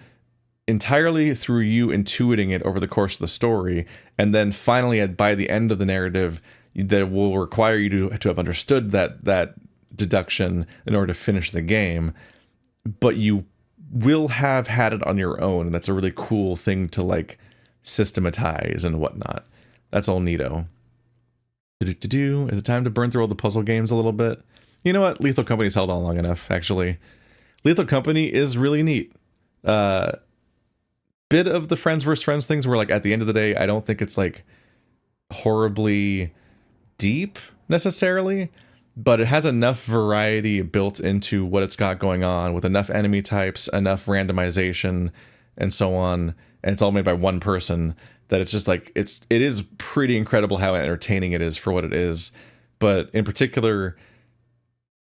Speaker 1: entirely through you intuiting it over the course of the story, and then finally by the end of the narrative that will require you to have understood that deduction in order to finish the game, but you will have had it on your own, and that's a really cool thing to like systematize and whatnot. That's all neato. Is it time to burn through all the puzzle games a little bit? You know what? Lethal Company's held on long enough, actually. Lethal Company is really neat. Bit of the friends versus friends things where like at the end of the day, I don't think it's like horribly deep necessarily, but it has enough variety built into what it's got going on, with enough enemy types, enough randomization, and so on. And it's all made by one person, that it's just like, it is pretty incredible how entertaining it is for what it is. But in particular,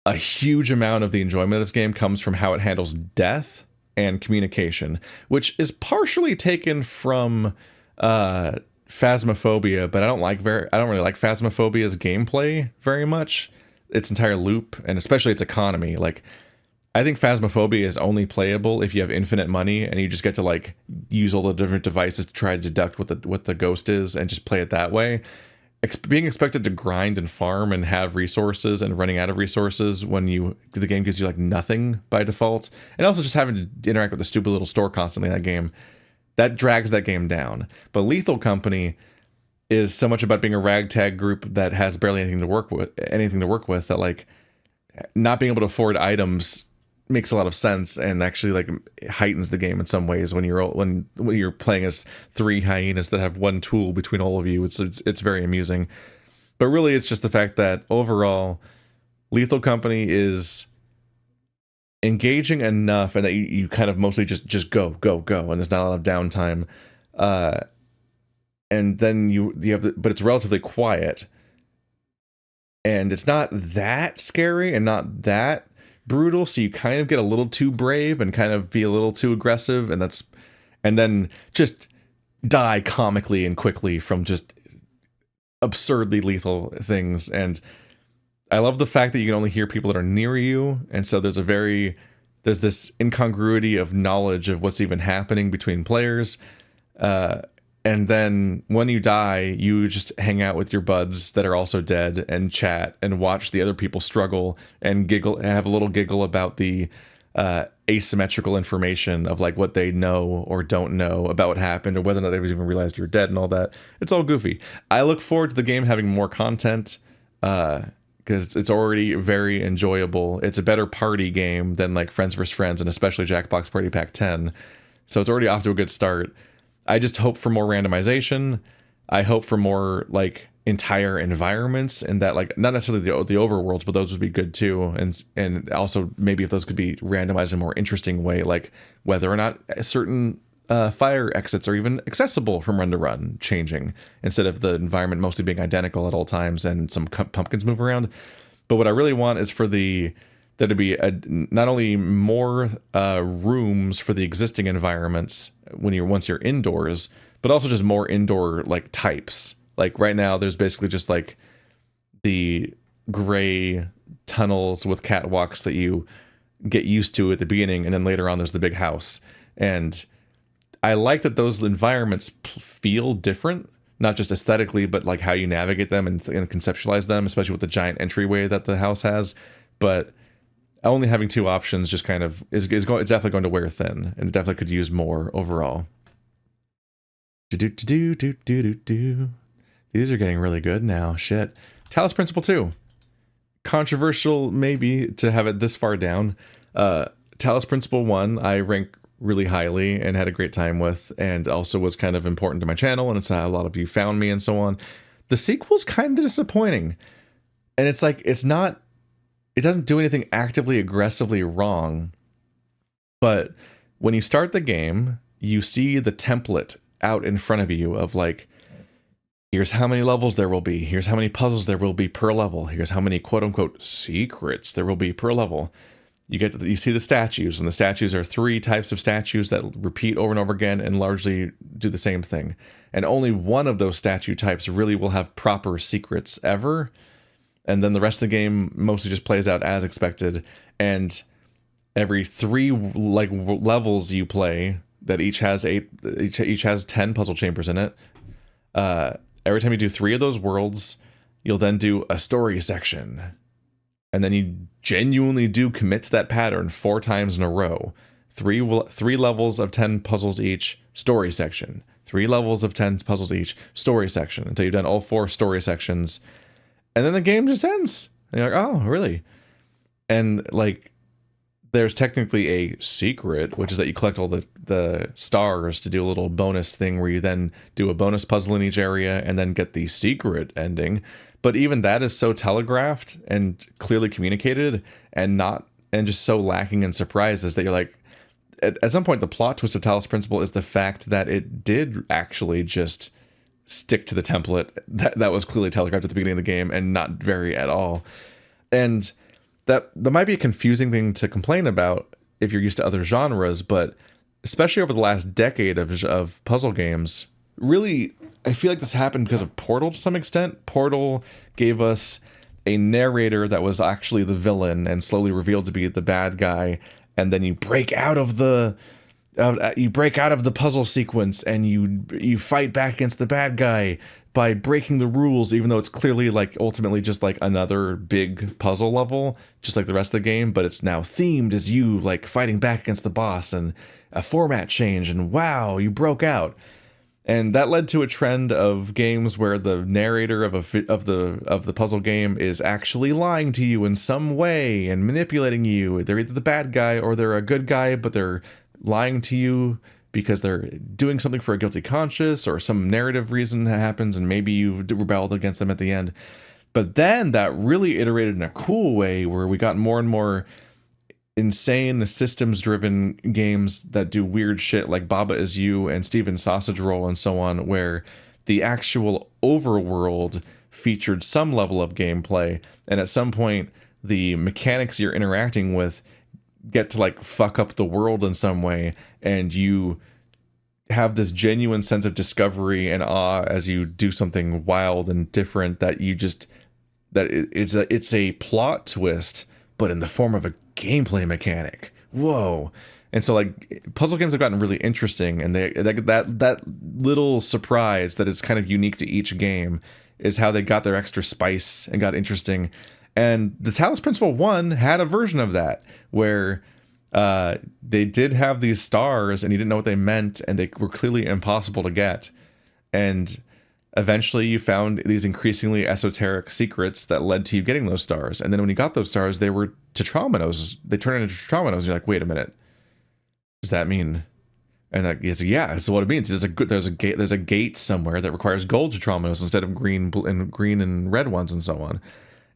Speaker 1: a huge amount of the enjoyment of this game comes from how it handles death and communication, which is partially taken from Phasmophobia, but I don't really like Phasmophobia's gameplay very much. Its entire loop, and especially its economy. Like, I think Phasmophobia is only playable if you have infinite money and you just get to like use all the different devices to try to deduct what the ghost is and just play it that way. Being expected to grind and farm and have resources and running out of resources when the game gives you like nothing by default, and also just having to interact with the stupid little store constantly in that game, that drags that game down. But Lethal Company is so much about being a ragtag group that has barely anything to work with, that like not being able to afford items makes a lot of sense, and actually like heightens the game in some ways when you're playing as three hyenas that have one tool between all of you. It's very amusing. But really it's just the fact that overall Lethal Company is engaging enough, and that you kind of mostly just go, and there's not a lot of downtime. And then you have, but it's relatively quiet, and it's not that scary and not that brutal, so you kind of get a little too brave and kind of be a little too aggressive, and then just die comically and quickly from just absurdly lethal things. And I love the fact that you can only hear people that are near you, and so there's this incongruity of knowledge of what's even happening between players. And then when you die, you just hang out with your buds that are also dead and chat and watch the other people struggle and giggle and have a little giggle about the asymmetrical information of like what they know or don't know about what happened, or whether or not they've even realized you're dead and all that. It's all goofy. I look forward to the game having more content, because it's already very enjoyable. It's a better party game than like Friends vs. Friends, and especially Jackbox Party Pack 10. So it's already off to a good start. I just hope for more randomization. I hope for more like entire environments, and that like not necessarily the overworlds, but those would be good too. And also maybe if those could be randomized in a more interesting way, like whether or not certain fire exits are even accessible from run to run changing, instead of the environment mostly being identical at all times and some pumpkins move around. But what I really want is for there to be not only more rooms for the existing environments once you're indoors, but also just more indoor like types. Like right now there's basically just like the gray tunnels with catwalks that you get used to at the beginning, and then later on there's the big house. And I like that those environments feel different, not just aesthetically, but like how you navigate them and conceptualize them, especially with the giant entryway that the house has. But only having two options just kind of it's definitely going to wear thin, and it definitely could use more overall. These are getting really good now. Shit. Talos Principle 2. Controversial maybe to have it this far down. Talos Principle 1 I rank really highly and had a great time with, and also was kind of important to my channel, and it's how a lot of you found me and so on. The sequel's kind of disappointing. And it's like, it doesn't do anything actively aggressively wrong. But when you start the game, you see the template out in front of you of like, here's how many levels there will be. Here's how many puzzles there will be per level. Here's how many quote unquote secrets there will be per level. You see the statues, and the statues are 3 types of statues that repeat over and over again and largely do the same thing. And only one of those statue types really will have proper secrets ever. And then the rest of the game mostly just plays out as expected. And every 3 like levels you play that each has 10 puzzle chambers in it. Every time you do 3 of those worlds, you'll then do a story section. And then you genuinely do commit to that pattern 4 times in a row. 3 levels of 10 puzzles each, story section. 3 levels of 10 puzzles each, story section, until you've done all 4 story sections. And then the game just ends. And you're like, oh, really? And like, there's technically a secret, which is that you collect all the stars to do a little bonus thing where you then do a bonus puzzle in each area and then get the secret ending. But even that is so telegraphed and clearly communicated, and just so lacking in surprises that you're like, at some point the plot twist of Talos Principle is the fact that it did actually just stick to the template that was clearly telegraphed at the beginning of the game, and not vary at all. And that might be a confusing thing to complain about if you're used to other genres, but especially over the last decade of puzzle games, really, I feel like this happened because of Portal to some extent. Portal gave us a narrator that was actually the villain and slowly revealed to be the bad guy, and then you break out of the puzzle sequence and you fight back against the bad guy by breaking the rules, even though it's clearly like ultimately just like another big puzzle level, just like the rest of the game, but it's now themed as you like fighting back against the boss and a format change, and wow, you broke out. And that led to a trend of games where the narrator of the puzzle game is actually lying to you in some way and manipulating you. They're either the bad guy or they're a good guy, but they're lying to you because they're doing something for a guilty conscience or some narrative reason that happens, and maybe you rebelled against them at the end. But then that really iterated in a cool way where we got more and more insane systems-driven games that do weird shit like Baba Is You and Steven's Sausage Roll and so on, where the actual overworld featured some level of gameplay, and at some point the mechanics you're interacting with get to like fuck up the world in some way, and you have this genuine sense of discovery and awe as you do something wild and different it's a plot twist, but in the form of a gameplay mechanic. Whoa. And so like puzzle games have gotten really interesting, and that little surprise that is kind of unique to each game is how they got their extra spice and got interesting. And the Talos Principle 1 had a version of that where They did have these stars, and you didn't know what they meant, and they were clearly impossible to get. And eventually you found these increasingly esoteric secrets that led to you getting those stars. And then when you got those stars, they were tetrominoes. They turned into tetrominoes. And you're like, wait a minute. Does that mean? And like, it's, yeah, that's what it means. There's a gate somewhere that requires gold tetrominoes instead of green and red ones and so on.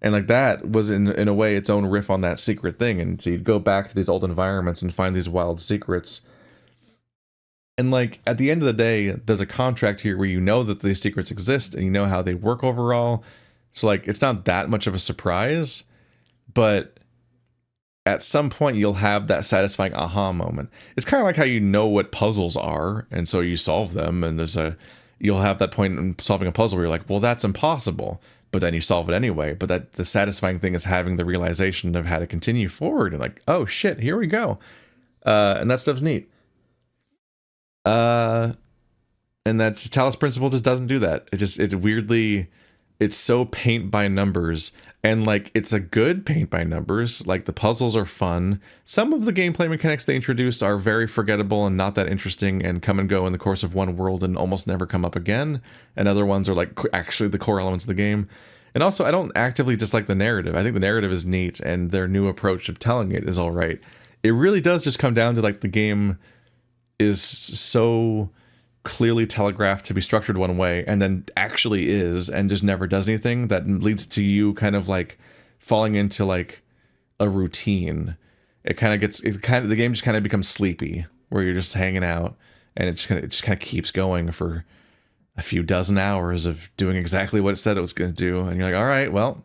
Speaker 1: And like that was in a way its own riff on that secret thing. And so you'd go back to these old environments and find these wild secrets. And like at the end of the day, there's a contract here where you know that these secrets exist and you know how they work overall. So like it's not that much of a surprise, but at some point you'll have that satisfying aha moment. It's kind of like how you know what puzzles are, and so you solve them, and you'll have that point in solving a puzzle where you're like, well, that's impossible, but then you solve it anyway. But that the satisfying thing is having the realization of how to continue forward and like, oh shit, here we go. And that stuff's neat. And that's Talos Principle just doesn't do that. It's so paint by numbers, and like it's a good paint by numbers. Like the puzzles are fun. Some of the gameplay mechanics they introduce are very forgettable and not that interesting and come and go in the course of one world and almost never come up again. And other ones are like actually the core elements of the game. And also I don't actively dislike the narrative. I think the narrative is neat and their new approach of telling it is all right. It really does just come down to like the game is so clearly telegraphed to be structured one way and then actually is and just never does anything that leads to you kind of like falling into like a routine. The game just kind of becomes sleepy where you're just hanging out and it just kind of keeps going for a few dozen hours of doing exactly what it said it was going to do. And you're like, all right, well,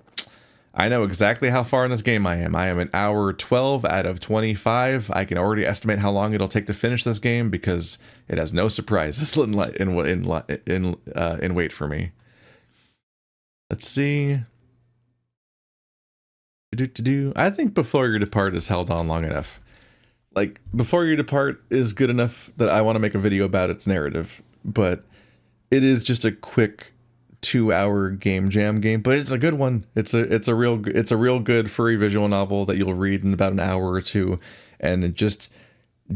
Speaker 1: I know exactly how far in this game I am. I am an hour 12 out of 25. I can already estimate how long it'll take to finish this game because it has no surprises in wait for me. Let's see. I think Before You Depart has held on long enough. Like, Before You Depart is good enough that I want to make a video about its narrative, but it is just a quick 2-hour game jam game, but it's a good one. It's a real good furry visual novel that you'll read in about an hour or two, and it just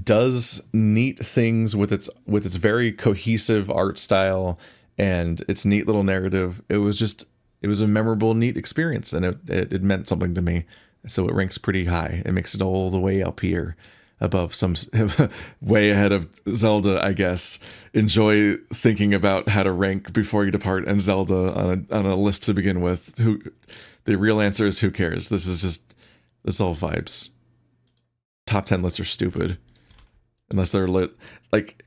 Speaker 1: does neat things with its very cohesive art style and its neat little narrative. It was a memorable, neat experience, and it meant something to me. So it ranks pretty high. It makes it all the way up here, above some way ahead of Zelda, I guess. Enjoy thinking about how to rank Before You Depart and Zelda on a list to begin with. The real answer is who cares? This all vibes. Top 10 lists are stupid. Unless they're lit. Like,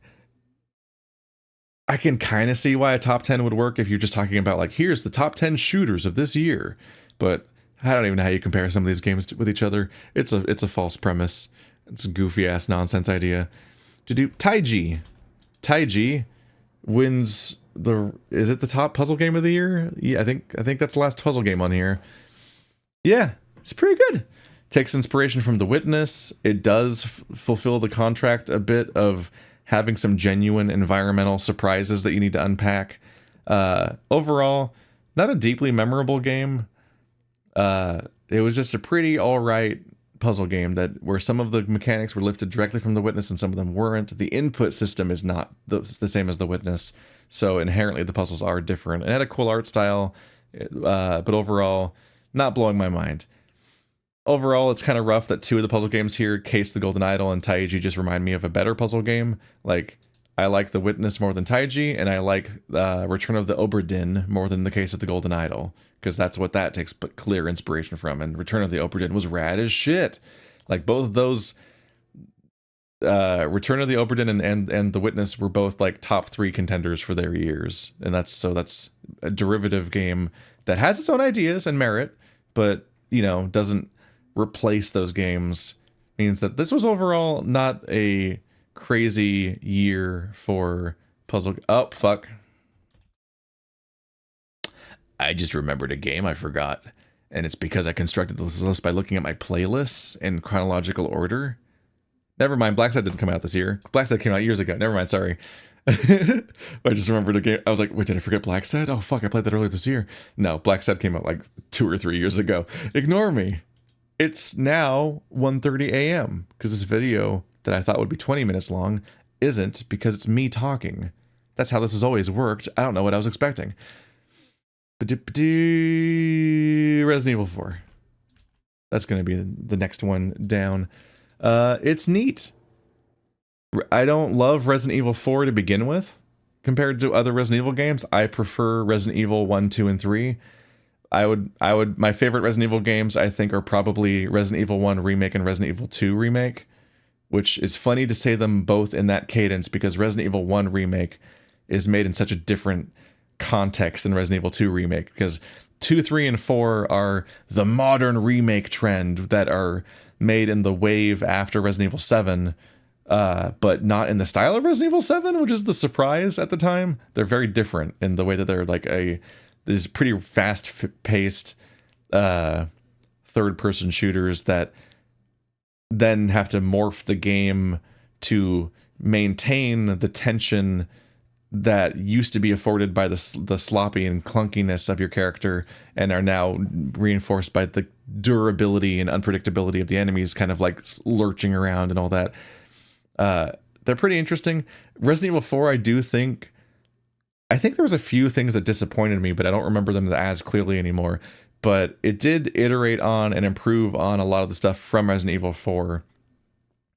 Speaker 1: I can kind of see why a top 10 would work if you're just talking about like, here's the top 10 shooters of this year. But I don't even know how you compare some of these games with each other. It's a false premise. It's a goofy ass nonsense idea. To do Taiji wins is it the top puzzle game of the year? Yeah, I think that's the last puzzle game on here. Yeah, it's pretty good. Takes inspiration from The Witness. It does fulfill the contract a bit of having some genuine environmental surprises that you need to unpack. Overall, not a deeply memorable game. It was just a pretty alright puzzle game where some of the mechanics were lifted directly from The Witness and some of them weren't. The input system is not the same as The Witness, so inherently the puzzles are different. It had a cool art style, but overall, not blowing my mind. Overall, it's kind of rough that two of the puzzle games here, Case the Golden Idol and Taiji, just remind me of a better puzzle game. Like, I like The Witness more than Taiji, and I like Return of the Obra Dinn more than The Case of the Golden Idol, because that's what that takes clear inspiration from, and Return of the Obra Dinn was rad as shit. Like, both of those, Return of the Obra Dinn and The Witness were both, like, top 3 contenders for their years, and that's a derivative game that has its own ideas and merit, but, you know, doesn't replace those games. Means that this was overall not a crazy year for puzzle. Oh, fuck. I just remembered a game I forgot, and it's because I constructed this list by looking at my playlists in chronological order. Never mind, Black Side didn't come out this year. Black Side came out years ago. Never mind, sorry. I just remembered a game. I was like, wait, did I forget Black Side? Oh, fuck, I played that earlier this year. No, Black Side came out like 2 or 3 years ago. Ignore me. It's now 1:30 a.m. because this video that I thought would be 20 minutes long isn't, because it's me talking. That's how this has always worked. I don't know what I was expecting. Resident Evil 4. That's going to be the next one down. It's neat. I don't love Resident Evil 4 to begin with. Compared to other Resident Evil games, I prefer Resident Evil 1, 2, and 3. My favorite Resident Evil games, I think, are probably Resident Evil 1 Remake and Resident Evil 2 Remake, which is funny to say them both in that cadence because Resident Evil 1 Remake is made in such a different context than Resident Evil 2 Remake, because 2, 3, and 4 are the modern remake trend that are made in the wave after Resident Evil 7, but not in the style of Resident Evil 7, which is the surprise at the time. They're very different in the way that they're like these pretty fast-paced third-person shooters that then have to morph the game to maintain the tension that used to be afforded by the sloppy and clunkiness of your character, and are now reinforced by the durability and unpredictability of the enemies kind of like lurching around and all that. They're pretty interesting. Resident Evil 4, I think there was a few things that disappointed me, but I don't remember them as clearly anymore. But it did iterate on and improve on a lot of the stuff from Resident Evil 4.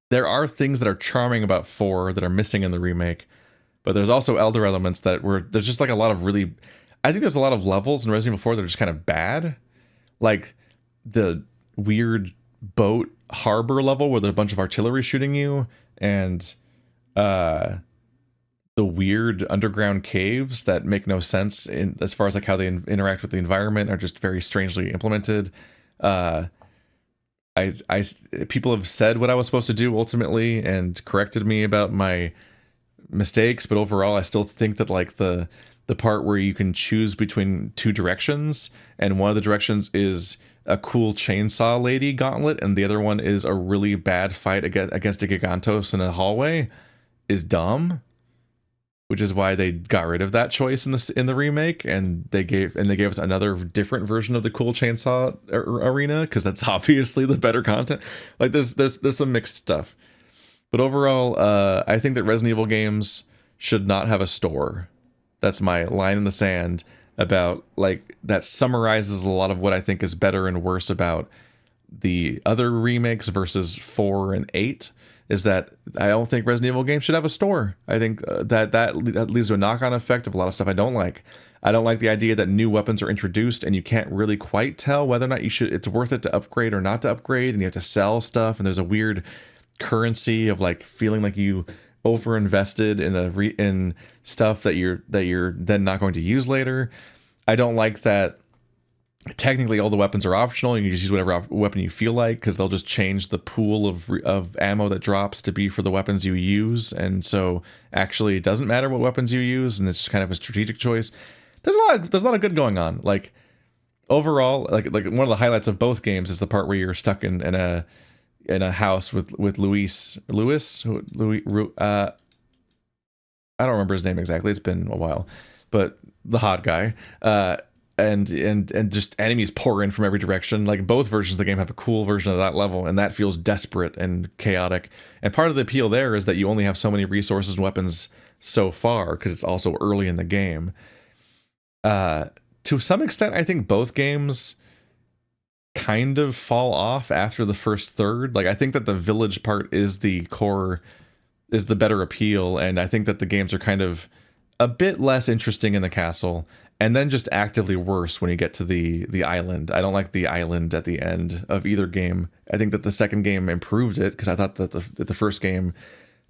Speaker 1: There are things that are charming about 4 that are missing in the remake, but there's also elder elements there's just like a lot of really, I think there's a lot of levels in Resident Evil 4 that are just kind of bad. Like the weird boat harbor level where there's a bunch of artillery shooting you, and the weird underground caves that make no sense as far as like how they interact with the environment are just very strangely implemented. People have said what I was supposed to do ultimately and corrected me about my mistakes, but overall I still think that like the part where you can choose between two directions, and one of the directions is a cool chainsaw lady gauntlet and the other one is a really bad fight against a Gigantos in a hallway, is dumb. Which is why they got rid of that choice in the remake, and they gave us another different version of the cool chainsaw arena, because that's obviously the better content. Like there's some mixed stuff, but overall, I think that Resident Evil games should not have a store. That's my line in the sand about, like, that summarizes a lot of what I think is better and worse about the other remakes versus 4 and 8. Is that I don't think Resident Evil games should have a store. I think that leads to a knock-on effect of a lot of stuff I don't like. I don't like the idea that new weapons are introduced and you can't really quite tell whether or not it's worth it to upgrade or not to upgrade, and you have to sell stuff, and there's a weird currency of like feeling like you overinvested in stuff that you're then not going to use later. I don't like that technically all the weapons are optional. You can just use whatever weapon you feel like, because they'll just change the pool of ammo that drops to be for the weapons you use, and so actually it doesn't matter what weapons you use, and it's just kind of a strategic choice. There's a lot of good going on. Like overall, like one of the highlights of both games is the part where you're stuck in a house with Louis. I don't remember his name exactly. It's been a while, but the hot guy. And just enemies pour in from every direction. Like both versions of the game have a cool version of that level, and that feels desperate and chaotic. And part of the appeal there is that you only have so many resources and weapons so far, because it's also early in the game. To some extent, I think both games kind of fall off after the first third. Like I think that the village part is the better appeal, and I think that the games are kind of a bit less interesting in the castle, and then just actively worse when you get to the island. I don't like the island at the end of either game. I think that the second game improved it, because I thought that the first game,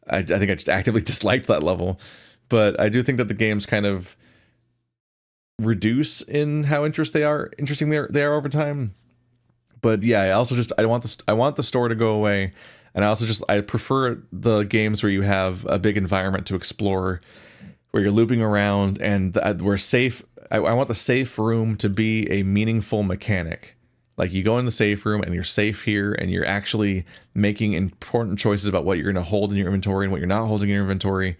Speaker 1: I think I just actively disliked that level. But I do think that the games kind of reduce in how interesting they are over time. But yeah, I want the store to go away, and I prefer the games where you have a big environment to explore, where you're looping around, and we're safe. I want the safe room to be a meaningful mechanic. Like you go in the safe room and you're safe here, and you're actually making important choices about what you're going to hold in your inventory and what you're not holding in your inventory.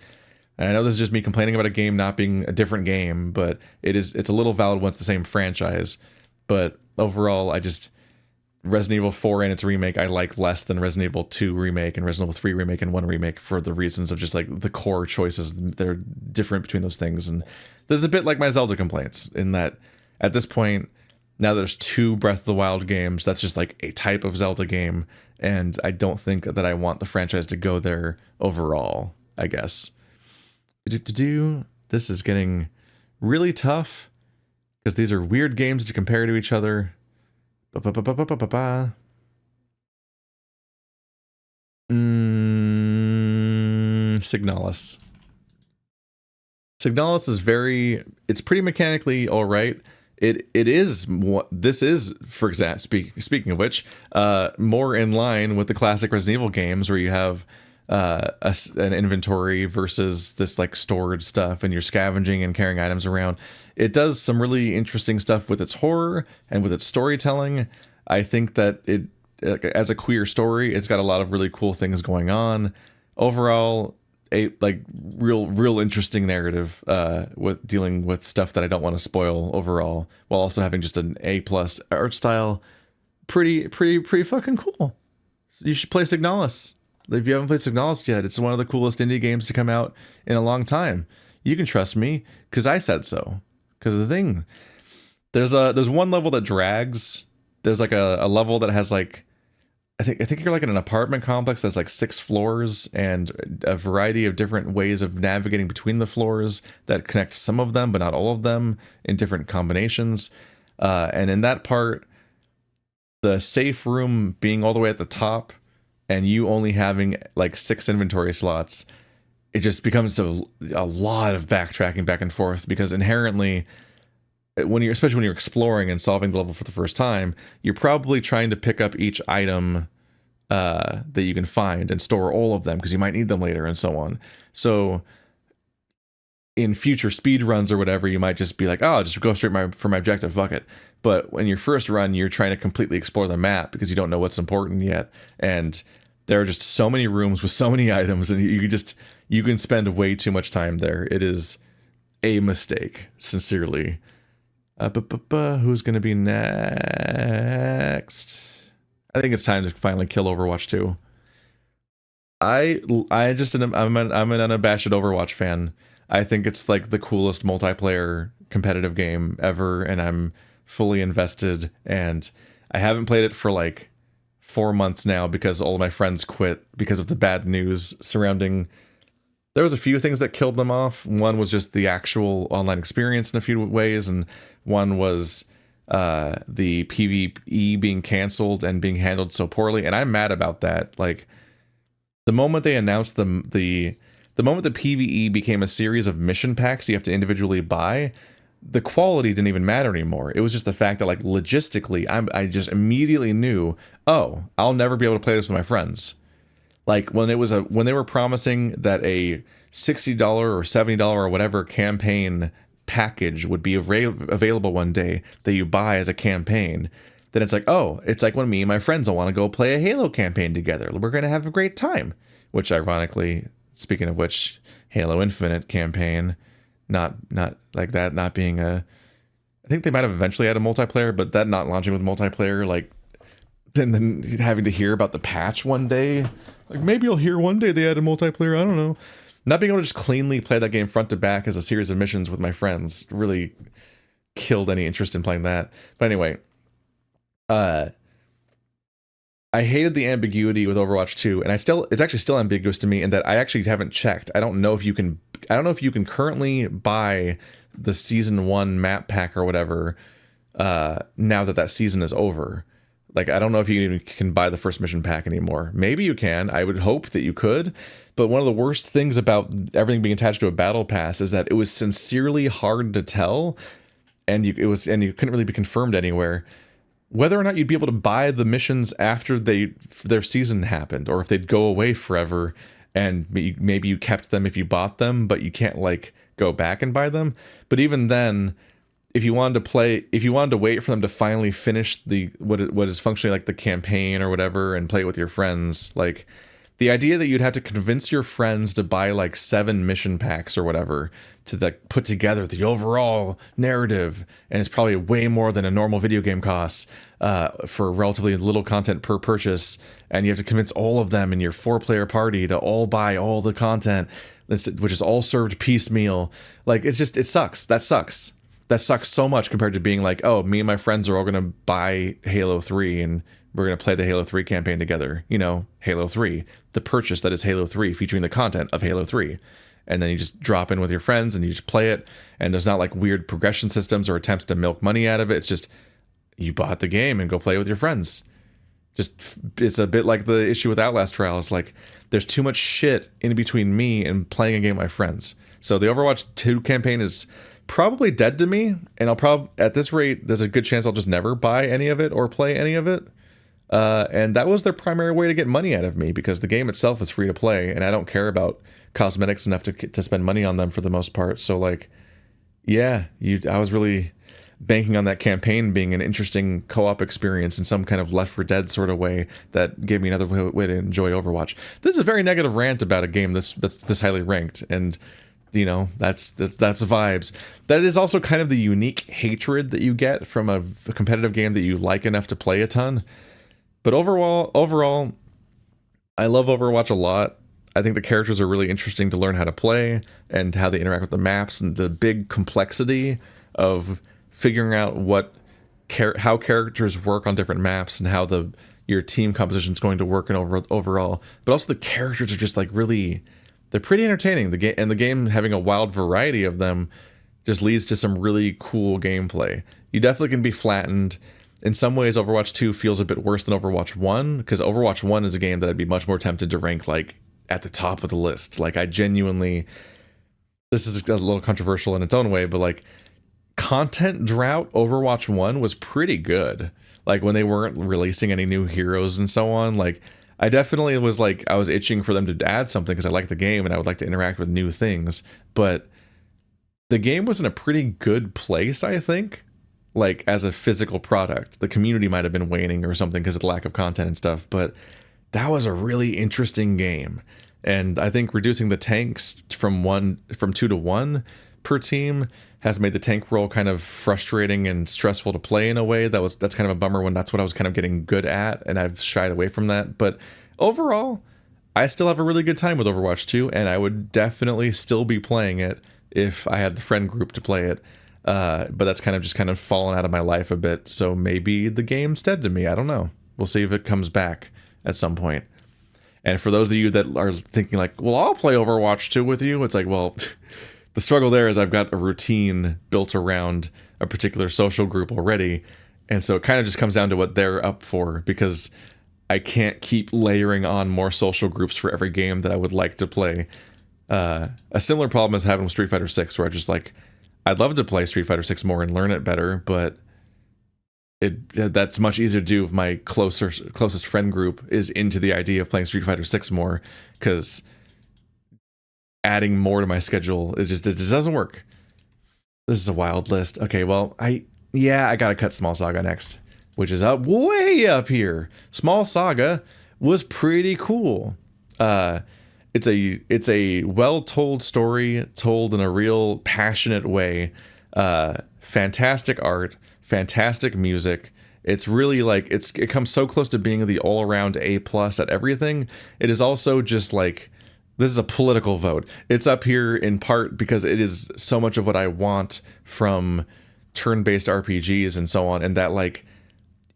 Speaker 1: And I know this is just me complaining about a game not being a different game, but it's a little valid when it's the same franchise. But overall, Resident Evil 4 and its remake I like less than Resident Evil 2 remake and Resident Evil 3 remake and 1 remake for the reasons of just like the core choices. They're different between those things. And there's a bit like my Zelda complaints in that at this point, now there's 2 Breath of the Wild games. That's just like a type of Zelda game. And I don't think that I want the franchise to go there overall, I guess. This is getting really tough because these are weird games to compare to each other. Signalis. Signalis is it's pretty mechanically all right. It is what this is, for example, speaking of which, more in line with the classic Resident Evil games where you have an inventory versus this like stored stuff and you're scavenging and carrying items around. It does some really interesting stuff with its horror and with its storytelling. I think that it, as a queer story, it's got a lot of really cool things going on. Overall, a like real interesting narrative with dealing with stuff that I don't want to spoil overall, while also having just an A+ art style. Pretty fucking cool. You should play Signalis. If you haven't played Signalis yet, it's one of the coolest indie games to come out in a long time. You can trust me because I said so. Because the thing, there's one level that drags. There's like a level that has like, I think you're like in an apartment complex that's like 6 floors and a variety of different ways of navigating between the floors that connect some of them but not all of them in different combinations. And in that part, the safe room being all the way at the top and you only having like 6 inventory slots, it just becomes a lot of backtracking back and forth because inherently, especially when you're exploring and solving the level for the first time, you're probably trying to pick up each item that you can find and store all of them because you might need them later and so on. So in future speed runs or whatever, you might just be like, oh, I'll just go straight for my objective, fuck it. But when your first run, you're trying to completely explore the map because you don't know what's important yet. And there are just so many rooms with so many items and you can spend way too much time there. It is a mistake, sincerely. Who's going to be next? I think it's time to finally kill Overwatch 2. I'm an unabashed Overwatch fan. I think it's like the coolest multiplayer competitive game ever, and I'm fully invested. And I haven't played it for like 4 months now because all of my friends quit because of the bad news surrounding. There was a few things that killed them off. One was just the actual online experience in a few ways, and one was the PvE being canceled and being handled so poorly. And I'm mad about that. Like the moment they announced the moment the PvE became a series of mission packs you have to individually buy, the quality didn't even matter anymore. It was just the fact that like logistically, I just immediately knew, oh, I'll never be able to play this with my friends. Like when they were promising that a $60 or $70 or whatever campaign package would be available one day that you buy as a campaign, then it's like, oh, it's like when me and my friends will want to go play a Halo campaign together. We're going to have a great time. Which ironically, speaking of which, Halo Infinite campaign, not like that, not being I think they might have eventually had a multiplayer, but that not launching with multiplayer, like, and then having to hear about the patch one day. Like maybe you'll hear one day they added multiplayer, I don't know. Not being able to just cleanly play that game front to back as a series of missions with my friends really killed any interest in playing that. But anyway, I hated the ambiguity with Overwatch 2, and it's actually still ambiguous to me in that I actually haven't checked. I don't know if you can currently buy the season 1 map pack or whatever now that season is over. Like, I don't know if you even can buy the first mission pack anymore. Maybe you can. I would hope that you could. But one of the worst things about everything being attached to a battle pass is that it was sincerely hard to tell, and you couldn't really be confirmed anywhere, whether or not you'd be able to buy the missions after their season happened, or if they'd go away forever, and maybe you kept them if you bought them, but you can't like go back and buy them. But even then, if you wanted to wait for them to finally finish what is functionally like the campaign or whatever and play it with your friends, like the idea that you'd have to convince your friends to buy like 7 mission packs or whatever to like put together the overall narrative, and it's probably way more than a normal video game costs for relatively little content per purchase, and you have to convince all of them in your 4-player party to all buy all the content, which is all served piecemeal. Like, it sucks. That sucks so much compared to being like, oh, me and my friends are all gonna buy Halo 3 and we're going to play the Halo 3 campaign together. You know, Halo 3, the purchase that is Halo 3 featuring the content of Halo 3. And then you just drop in with your friends and you just play it. And there's not like weird progression systems or attempts to milk money out of it. It's just, you bought the game and go play with your friends. Just, it's a bit like the issue with Outlast Trials. Like, there's too much shit in between me and playing a game with my friends. So the Overwatch 2 campaign is probably dead to me. And I'll probably, at this rate, there's a good chance I'll just never buy any of it or play any of it. And that was their primary way to get money out of me, because the game itself is free to play, and I don't care about cosmetics enough to spend money on them for the most part. So like, yeah, I was really banking on that campaign being an interesting co-op experience in some kind of Left 4 Dead sort of way that gave me another way to enjoy Overwatch. This is a very negative rant about a game that's this highly ranked, and you know, that's the vibes. That is also kind of the unique hatred that you get from a competitive game that you like enough to play a ton. But overall, I love Overwatch a lot. I think the characters are really interesting to learn how to play and how they interact with the maps, and the big complexity of figuring out how characters work on different maps and how your team composition is going to work overall. But also the characters are just like they're pretty entertaining. The game having a wild variety of them just leads to some really cool gameplay. You definitely can be flattened. In some ways, Overwatch 2 feels a bit worse than Overwatch 1, because Overwatch 1 is a game that I'd be much more tempted to rank like at the top of the list. Like, I genuinely, this is a little controversial in its own way, but like, content drought Overwatch 1 was pretty good. Like, when they weren't releasing any new heroes and so on, like, I definitely was like, I was itching for them to add something because I like the game and I would like to interact with new things. But the game was in a pretty good place, I think. Like, as a physical product, the community might have been waning or something because of the lack of content and stuff, but that was a really interesting game. And I think reducing the tanks from 2 to 1 per team has made the tank role kind of frustrating and stressful to play in a way that's kind of a bummer when that's what I was kind of getting good at, and I've shied away from that. But overall, I still have a really good time with Overwatch 2, and I would definitely still be playing it if I had the friend group to play it. But that's kind of fallen out of my life a bit, so maybe the game's dead to me. I don't know. We'll see if it comes back at some point. And for those of you that are thinking like, well, I'll play Overwatch 2 with you, it's like, well, the struggle there is I've got a routine built around a particular social group already, and so it kind of just comes down to what they're up for, because I can't keep layering on more social groups for every game that I would like to play. A similar problem is having with Street Fighter 6, where I just like, I'd love to play Street Fighter 6 more and learn it better, but that's much easier to do if my closest friend group is into the idea of playing Street Fighter 6 more, because adding more to my schedule, it just doesn't work. This is a wild list. Okay, well, I gotta cut Small Saga next, which is up way up here. Small Saga was pretty cool. It's a well-told story, told in a real passionate way. Fantastic art, fantastic music. It's really like, it comes so close to being the all-around A+ at everything. It is also just like, this is a political vote. It's up here in part because it is so much of what I want from turn-based RPGs and so on, and that like,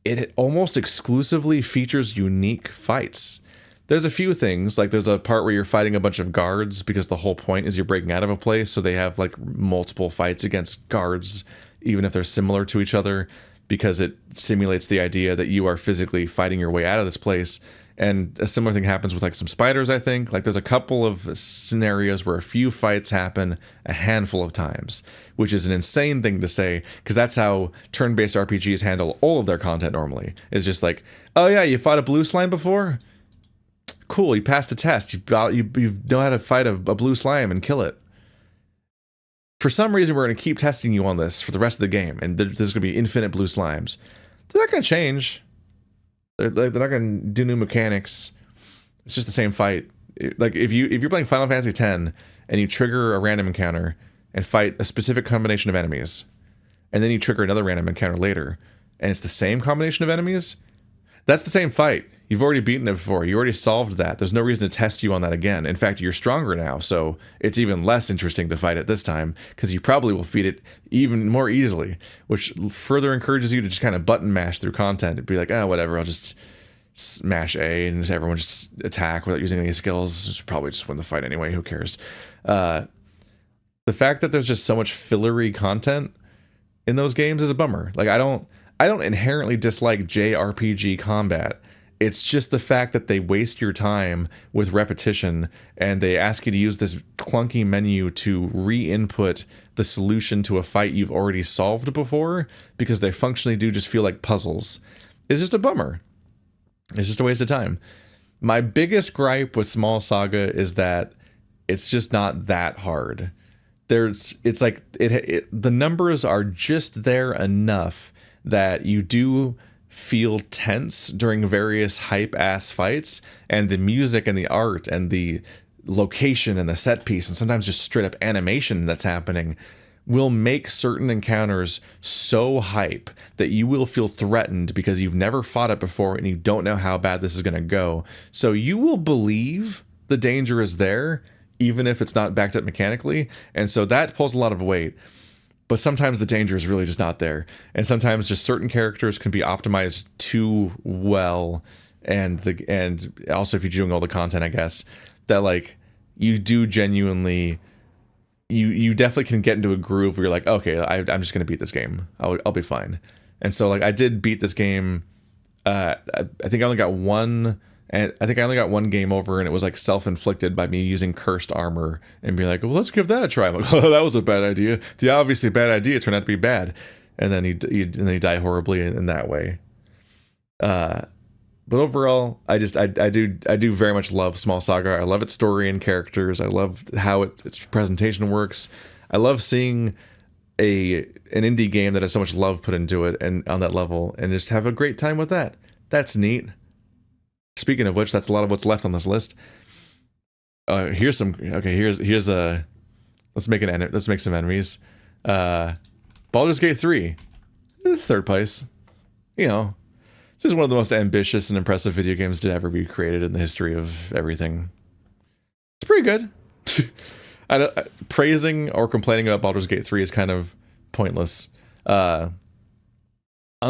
Speaker 1: it almost exclusively features unique fights. There's a few things, like there's a part where you're fighting a bunch of guards because the whole point is you're breaking out of a place, so they have like multiple fights against guards, even if they're similar to each other, because it simulates the idea that you are physically fighting your way out of this place. And a similar thing happens with like some spiders, I think. Like there's a couple of scenarios where a few fights happen a handful of times, which is an insane thing to say, because that's how turn-based RPGs handle all of their content normally. It's just like, oh yeah, you fought a blue slime before? Cool, you passed the test. You know how to fight a blue slime and kill it. For some reason, we're going to keep testing you on this for the rest of the game, and there's going to be infinite blue slimes. They're not going to change. They're not going to do new mechanics. It's just the same fight. Like if you're playing Final Fantasy X and you trigger a random encounter and fight a specific combination of enemies, and then you trigger another random encounter later, and it's the same combination of enemies, that's the same fight. You've already beaten it before. You already solved that. There's no reason to test you on that again. In fact, you're stronger now, so it's even less interesting to fight it this time, because you probably will beat it even more easily, which further encourages you to just kind of button mash through content. It'd be like, oh, whatever, I'll just smash A and everyone just attack without using any skills. Just probably just win the fight anyway. Who cares? The fact that there's just so much fillery content in those games is a bummer. Like I don't inherently dislike JRPG combat. It's just the fact that they waste your time with repetition and they ask you to use this clunky menu to re-input the solution to a fight you've already solved before, because they functionally do just feel like puzzles. It's just a bummer. It's just a waste of time. My biggest gripe with Small Saga is that it's just not that hard. It's like the numbers are just there enough that you do feel tense during various hype ass fights, and the music and the art and the location and the set piece and sometimes just straight up animation that's happening will make certain encounters so hype that you will feel threatened because you've never fought it before and you don't know how bad this is going to go. So you will believe the danger is there even if it's not backed up mechanically, and so that pulls a lot of weight. But sometimes the danger is really just not there. And sometimes just certain characters can be optimized too well. And also if you're doing all the content, I guess, that like you do genuinely, you definitely can get into a groove where you're like, okay, I'm just going to beat this game. I'll be fine. And so like I did beat this game. I think I only got one. And I think I only got one game over, and it was like self-inflicted by me using cursed armor and be like, well, let's give that a try. I'm like, oh, that was a bad idea. The obviously bad idea turned out to be bad. And then you die horribly in that way. But overall, I do very much love Small Saga. I love its story and characters. I love how its presentation works. I love seeing an indie game that has so much love put into it and on that level, and just have a great time with that. That's neat. Speaking of which, that's a lot of what's left on this list. Here's a let's make some enemies. Baldur's Gate 3, third place. You know, this is one of the most ambitious and impressive video games to ever be created in the history of everything. It's pretty good. Praising or complaining about Baldur's Gate 3 is kind of pointless. On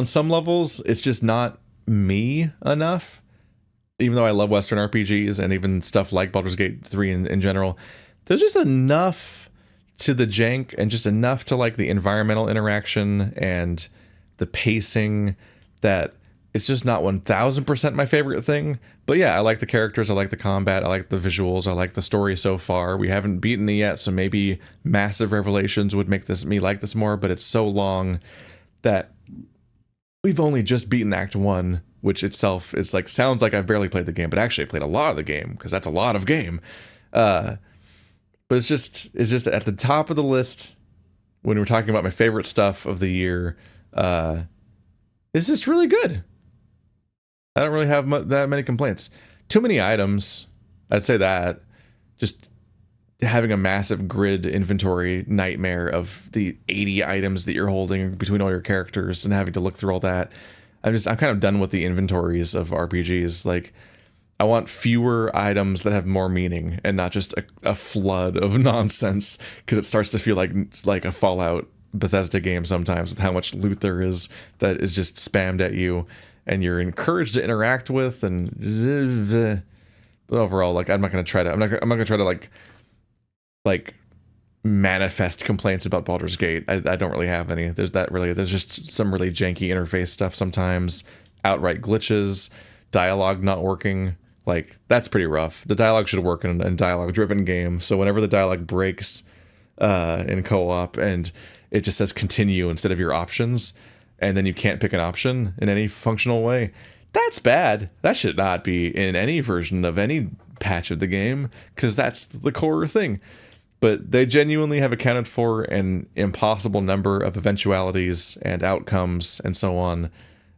Speaker 1: some levels, it's just not me enough. Even though I love Western RPGs and even stuff like Baldur's Gate 3 in general, there's just enough to the jank and just enough to like the environmental interaction and the pacing that it's just not 1000% my favorite thing. But yeah, I like the characters, I like the combat, I like the visuals, I like the story so far. We haven't beaten it yet, so maybe massive revelations would make me like this more, but it's so long that we've only just beaten Act 1, which itself is like, sounds like I've barely played the game, but actually I played a lot of the game, because that's a lot of game. But it's just at the top of the list when we're talking about my favorite stuff of the year. It's just really good. I don't really have that many complaints. Too many items, I'd say that. Just having a massive grid inventory nightmare of the 80 items that you're holding between all your characters and having to look through all that. I'm kind of done with the inventories of RPGs. Like, I want fewer items that have more meaning and not just a flood of nonsense, because it starts to feel like a Fallout Bethesda game sometimes with how much loot there is that is just spammed at you and you're encouraged to interact with. And but overall, like, I'm not gonna try to like manifest complaints about Baldur's Gate. I don't really have any. There's just some really janky interface stuff sometimes, outright glitches, dialogue not working. Like, that's pretty rough. The dialogue should work in a dialogue driven game, so whenever the dialogue breaks in co-op and it just says continue instead of your options, and then you can't pick an option in any functional way, that's bad. That should not be in any version of any patch of the game, because that's the core thing. But they genuinely have accounted for an impossible number of eventualities and outcomes and so on.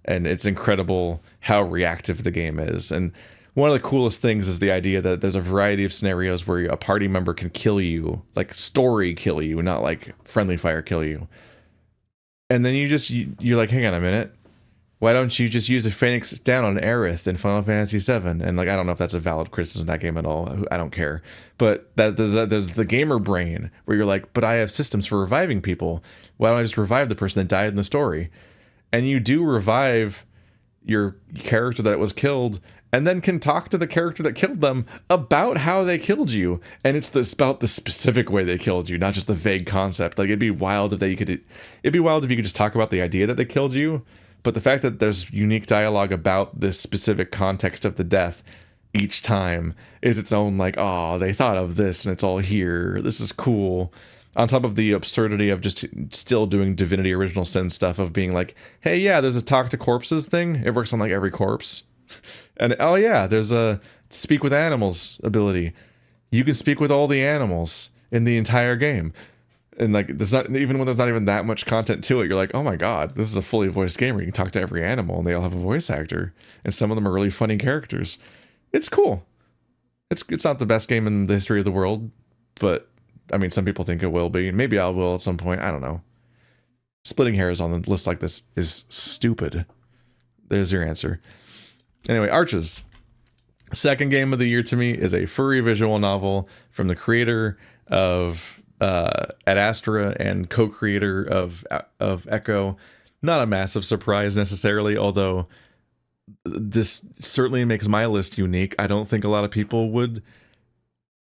Speaker 1: And it's incredible how reactive the game is. And one of the coolest things is the idea that there's a variety of scenarios where a party member can kill you, like story kill you, not like friendly fire kill you. And then you're like, hang on a minute. Why don't you just use a Phoenix down on Aerith in Final Fantasy VII? And like, I don't know if that's a valid criticism of that game at all. I don't care. But there's the gamer brain where you're like, but I have systems for reviving people. Why don't I just revive the person that died in the story? And you do revive your character that was killed, and then can talk to the character that killed them about how they killed you. And it's about the specific way they killed you, not just the vague concept. Like, it'd be wild if you could just talk about the idea that they killed you. But the fact that there's unique dialogue about this specific context of the death each time is its own, like, oh, they thought of this and it's all here. This is cool. On top of the absurdity of just still doing Divinity Original Sin stuff of being like, hey, yeah, there's a talk to corpses thing. It works on like every corpse. And oh yeah, there's a speak with animals ability. You can speak with all the animals in the entire game. And like, there's not, even when there's not even that much content to it, you're like, oh my god, this is a fully voiced game where you can talk to every animal and they all have a voice actor. And some of them are really funny characters. It's cool. It's not the best game in the history of the world, but I mean, some people think it will be. Maybe I will at some point. I don't know. Splitting hairs on a list like this is stupid. There's your answer. Anyway, Arches. Second game of the year to me is a furry visual novel from the creator of Ad Astra and co-creator of Echo. Not a massive surprise necessarily, although this certainly makes my list unique. I don't think a lot of people would,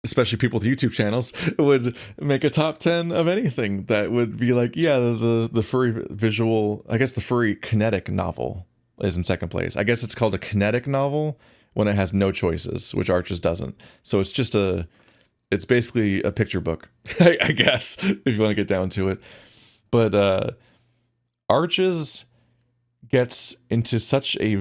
Speaker 1: especially people with YouTube channels, would make a top 10 of anything that would be like, yeah, the furry visual, I guess the furry kinetic novel is in second place. I guess it's called a kinetic novel when it has no choices, which Arches doesn't. So it's just it's basically a picture book, I guess, if you want to get down to it. But Arches gets into such a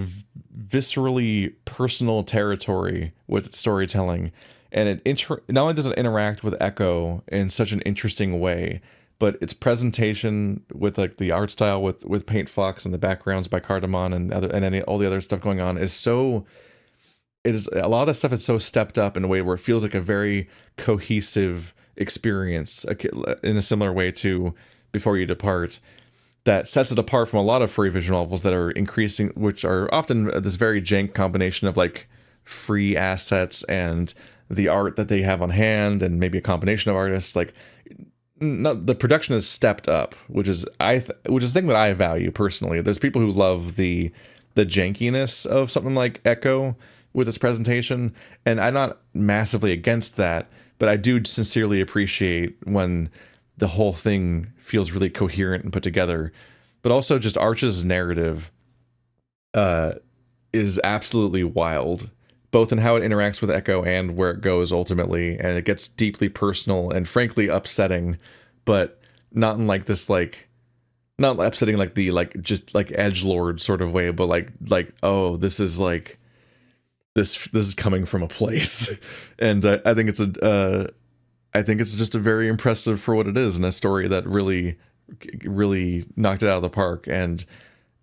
Speaker 1: viscerally personal territory with its storytelling, and it not only does it interact with Echo in such an interesting way, but its presentation with like the art style with Paint Fox and the backgrounds by Cardamon and all the other stuff going on is so. It is a lot of that stuff is so stepped up in a way where it feels like a very cohesive experience in a similar way to Before You Depart, that sets it apart from a lot of furry visual novels that are increasing, which are often this very jank combination of like free assets and the art that they have on hand and maybe a combination of artists. Like, the production is stepped up, which is the thing that I value personally. There's people who love the jankiness of something like Echo with its presentation, and I'm not massively against that, but I do sincerely appreciate when the whole thing feels really coherent and put together. But also just Arch's narrative is absolutely wild, both in how it interacts with Echo and where it goes ultimately, and it gets deeply personal and frankly upsetting, but not in like this like not upsetting like the like just like edgelord sort of way, but like oh, this is like this is coming from a place. And I think it's just a very impressive for what it is, and a story that really knocked it out of the park, and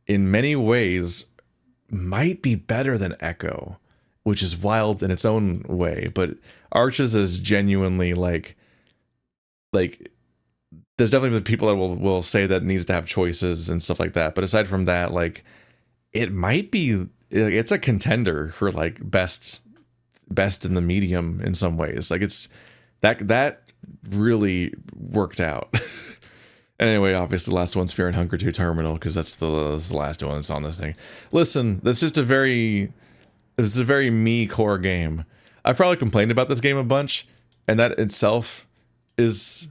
Speaker 1: in many ways might be better than Echo, which is wild in its own way. But Arches is genuinely like there's definitely the people that will say that it needs to have choices and stuff like that, but aside from that, like, it might be, it's a contender for like best in the medium in some ways. Like, it's that really worked out. Anyway, obviously the last one's Fear and Hunger 2 Terminal, because that's the last one that's on this thing. Listen, it's a very me core game. I've probably complained about this game a bunch, and that itself is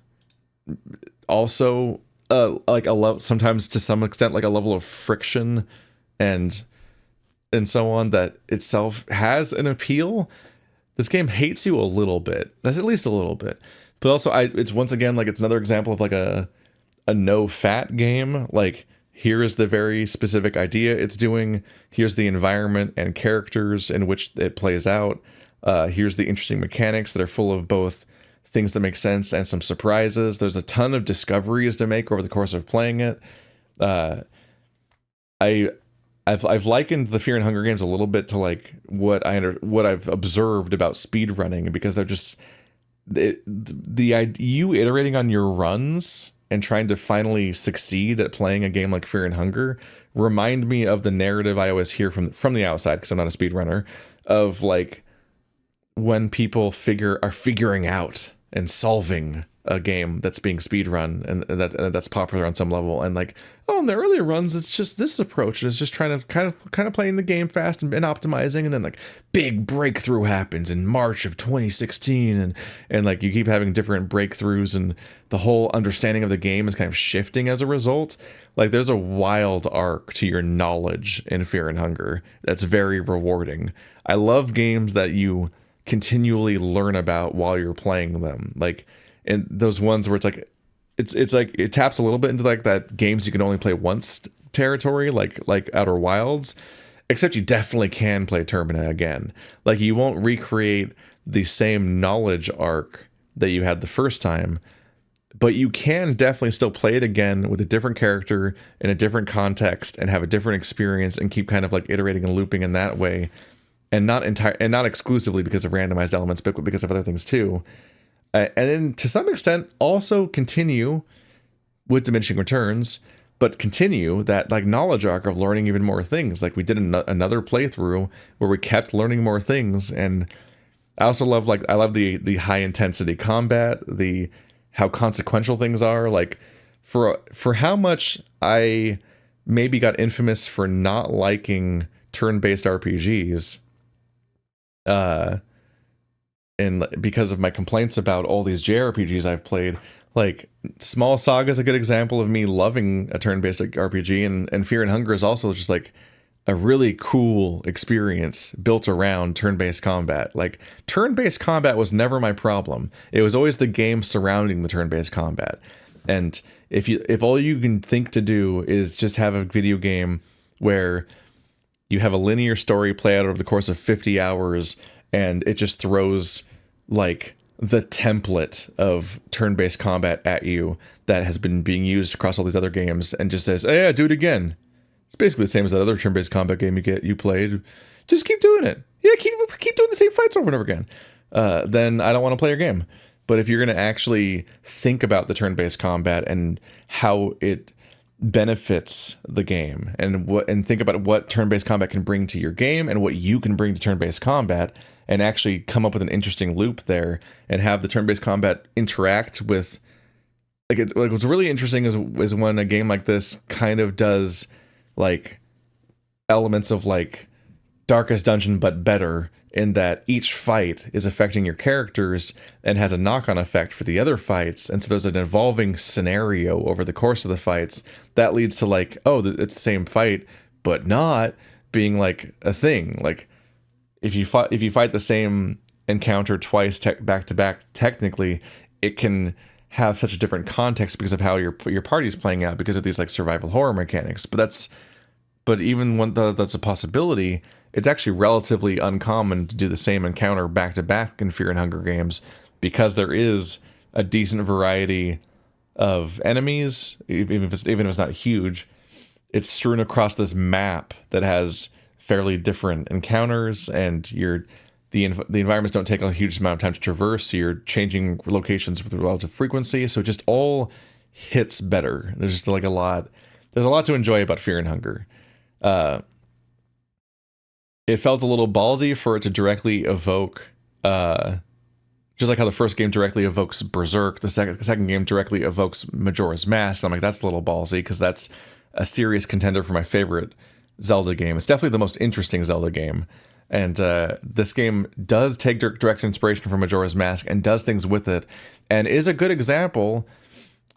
Speaker 1: also like a level, sometimes to some extent, like a level of friction and so on that itself has an appeal. This game hates you a little bit. That's at least a little bit. But also, it's once again, like, it's another example of like a no fat game. Like, here is the very specific idea it's doing. Here's the environment and characters in which it plays out. Here's the interesting mechanics that are full of both things that make sense and some surprises. There's a ton of discoveries to make over the course of playing it. I've likened the Fear and Hunger games a little bit to like what I've observed about speedrunning, because they're just you iterating on your runs and trying to finally succeed at playing a game like Fear and Hunger remind me of the narrative I always hear from the outside, because I'm not a speedrunner, of like when people are figuring out and solving a game that's being speedrun and that's popular on some level, and like, oh, in the earlier runs it's just this approach, and it's just trying to kind of playing the game fast and optimizing, and then like big breakthrough happens in March of 2016, and like you keep having different breakthroughs, and the whole understanding of the game is kind of shifting as a result. Like there's a wild arc to your knowledge in Fear and Hunger that's very rewarding. I love games that you continually learn about while you're playing them, like, and those ones where it's like it taps a little bit into like that games you can only play once territory, like Outer Wilds, except you definitely can play Termina again. Like you won't recreate the same knowledge arc that you had the first time, but you can definitely still play it again with a different character in a different context and have a different experience, and keep kind of like iterating and looping in that way, and not exclusively because of randomized elements, but because of other things too. And then to some extent also continue with diminishing returns, but continue that like knowledge arc of learning even more things. Like we did another playthrough where we kept learning more things. And I also love, like, I love the high intensity combat, the how consequential things are. Like for how much I maybe got infamous for not liking turn-based RPGs, and because of my complaints about all these JRPGs I've played, like Small Saga is a good example of me loving a turn-based RPG, and Fear and Hunger is also just like a really cool experience built around turn-based combat. Like turn-based combat was never my problem. It was always the game surrounding the turn-based combat. And if all you can think to do is just have a video game where you have a linear story play out over the course of 50 hours, and it just throws like the template of turn-based combat at you that has been being used across all these other games, and just says, "Hey, yeah, do it again." It's basically the same as that other turn-based combat game you played. Just keep doing it. Yeah, keep doing the same fights over and over again. Then I don't want to play your game. But if you're going to actually think about the turn-based combat and how it benefits the game, and think about what turn-based combat can bring to your game and what you can bring to turn-based combat, and actually come up with an interesting loop there, and have the turn-based combat interact with, like what's really interesting is when a game like this kind of does like elements of like Darkest Dungeon but better, in that each fight is affecting your characters and has a knock-on effect for the other fights, and so there's an evolving scenario over the course of the fights that leads to like, oh, it's the same fight but not being like a thing. Like if you fight the same encounter twice back to back, technically it can have such a different context because of how your party's playing out, because of these like survival horror mechanics. But even when that's a possibility, it's actually relatively uncommon to do the same encounter back to back in Fear and Hunger games, because there is a decent variety of enemies, even if it's not huge. It's strewn across this map that has fairly different encounters, and the environments don't take a huge amount of time to traverse, so you're changing locations with relative frequency, so it just all hits better. There's just like a lot to enjoy about Fear and Hunger. It felt a little ballsy for it to directly evoke, just like how the first game directly evokes Berserk, the second game directly evokes Majora's Mask. I'm like, that's a little ballsy, because that's a serious contender for my favorite Zelda game. It's definitely the most interesting Zelda game. And this game does take direct inspiration from Majora's Mask and does things with it, and is a good example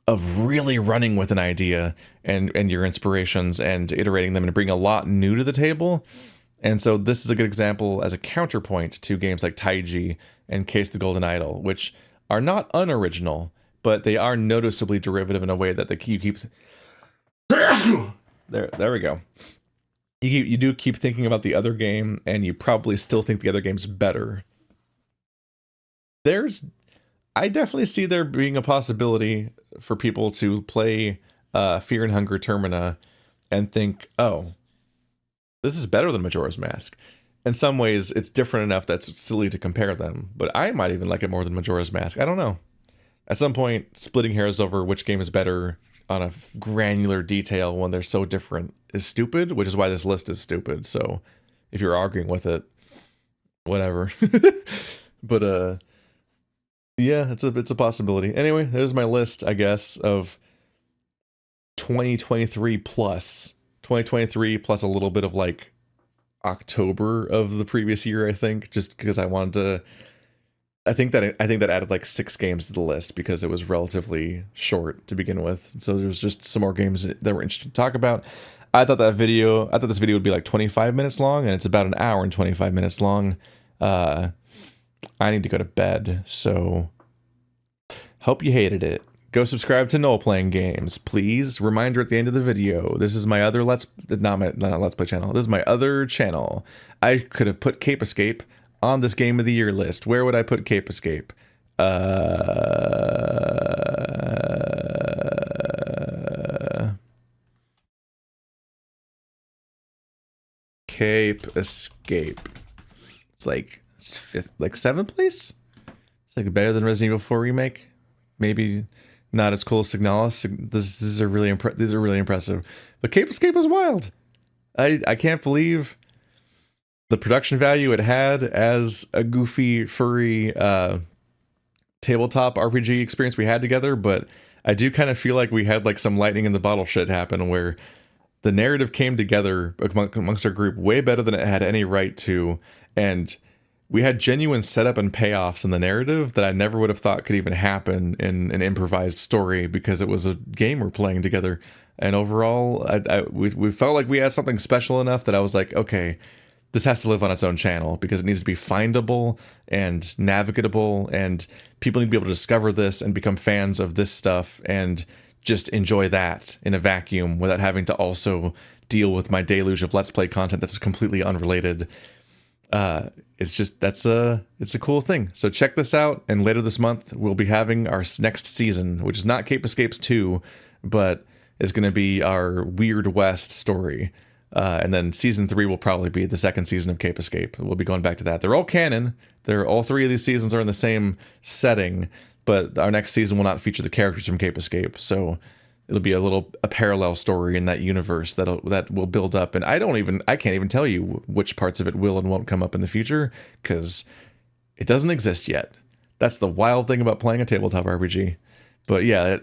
Speaker 1: of really running with an idea and your inspirations and iterating them and bring a lot new to the table. And so this is a good example as a counterpoint to games like Taiji and Case the Golden Idol, which are not unoriginal, but they are noticeably derivative in a way that you keep... There we go. You do keep thinking about the other game, and you probably still think the other game's better. I definitely see there being a possibility for people to play Fear and Hunger Termina and think, oh, This is better than Majora's Mask. In some ways, it's different enough that's silly to compare them, but I might even like it more than Majora's Mask. I don't know. At some point, splitting hairs over which game is better on a granular detail when they're so different is stupid, which is why this list is stupid. So if you're arguing with it, whatever. But yeah, it's a possibility. Anyway, there's my list, I guess, of 2023 plus 2023 plus a little bit of like October of the previous year, I think, just because I wanted to. I think that added like 6 games to the list because it was relatively short to begin with. So there's just some more games that were interesting to talk about. I thought this video would be like 25 minutes long, and it's about an hour and 25 minutes long. I need to go to bed, so hope you hated it. Go subscribe to Noel Playing Games, please. Reminder at the end of the video. This is my other not Let's Play channel. This is my other channel. I could have put Cape Escape on this Game of the Year list. Where would I put Cape Escape? Cape Escape. It's like 7th place? It's like better than Resident Evil 4 Remake. Maybe not as cool as Signalis. These are really impressive. But Cape Escape was wild. I can't believe the production value it had as a goofy, furry tabletop RPG experience we had together, but I do kind of feel like we had like some lightning in the bottle shit happen where the narrative came together amongst our group way better than it had any right to, and we had genuine setup and payoffs in the narrative that I never would have thought could even happen in an improvised story because it was a game we're playing together. And overall, we felt like we had something special enough that I was like, okay, this has to live on its own channel because it needs to be findable and navigable, and people need to be able to discover this and become fans of this stuff and just enjoy that in a vacuum without having to also deal with my deluge of Let's Play content that's completely unrelated. It's a cool thing. So check this out, and later this month we'll be having our next season, which is not Cape Escapes 2, but is going to be our Weird West story. And then season 3 will probably be the second season of Cape Escape. We'll be going back to that. They're all canon. All 3 of these seasons are in the same setting, but our next season will not feature the characters from Cape Escape. So it'll be a parallel story in that universe that will build up. And I can't even tell you which parts of it will and won't come up in the future because it doesn't exist yet. That's the wild thing about playing a tabletop RPG. But yeah,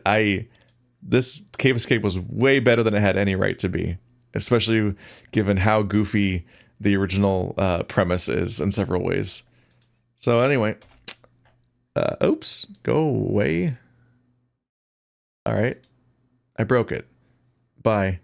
Speaker 1: this Cape Escape was way better than it had any right to be, especially given how goofy the original premise is in several ways. So anyway, oops, go away. All right, I broke it. Bye.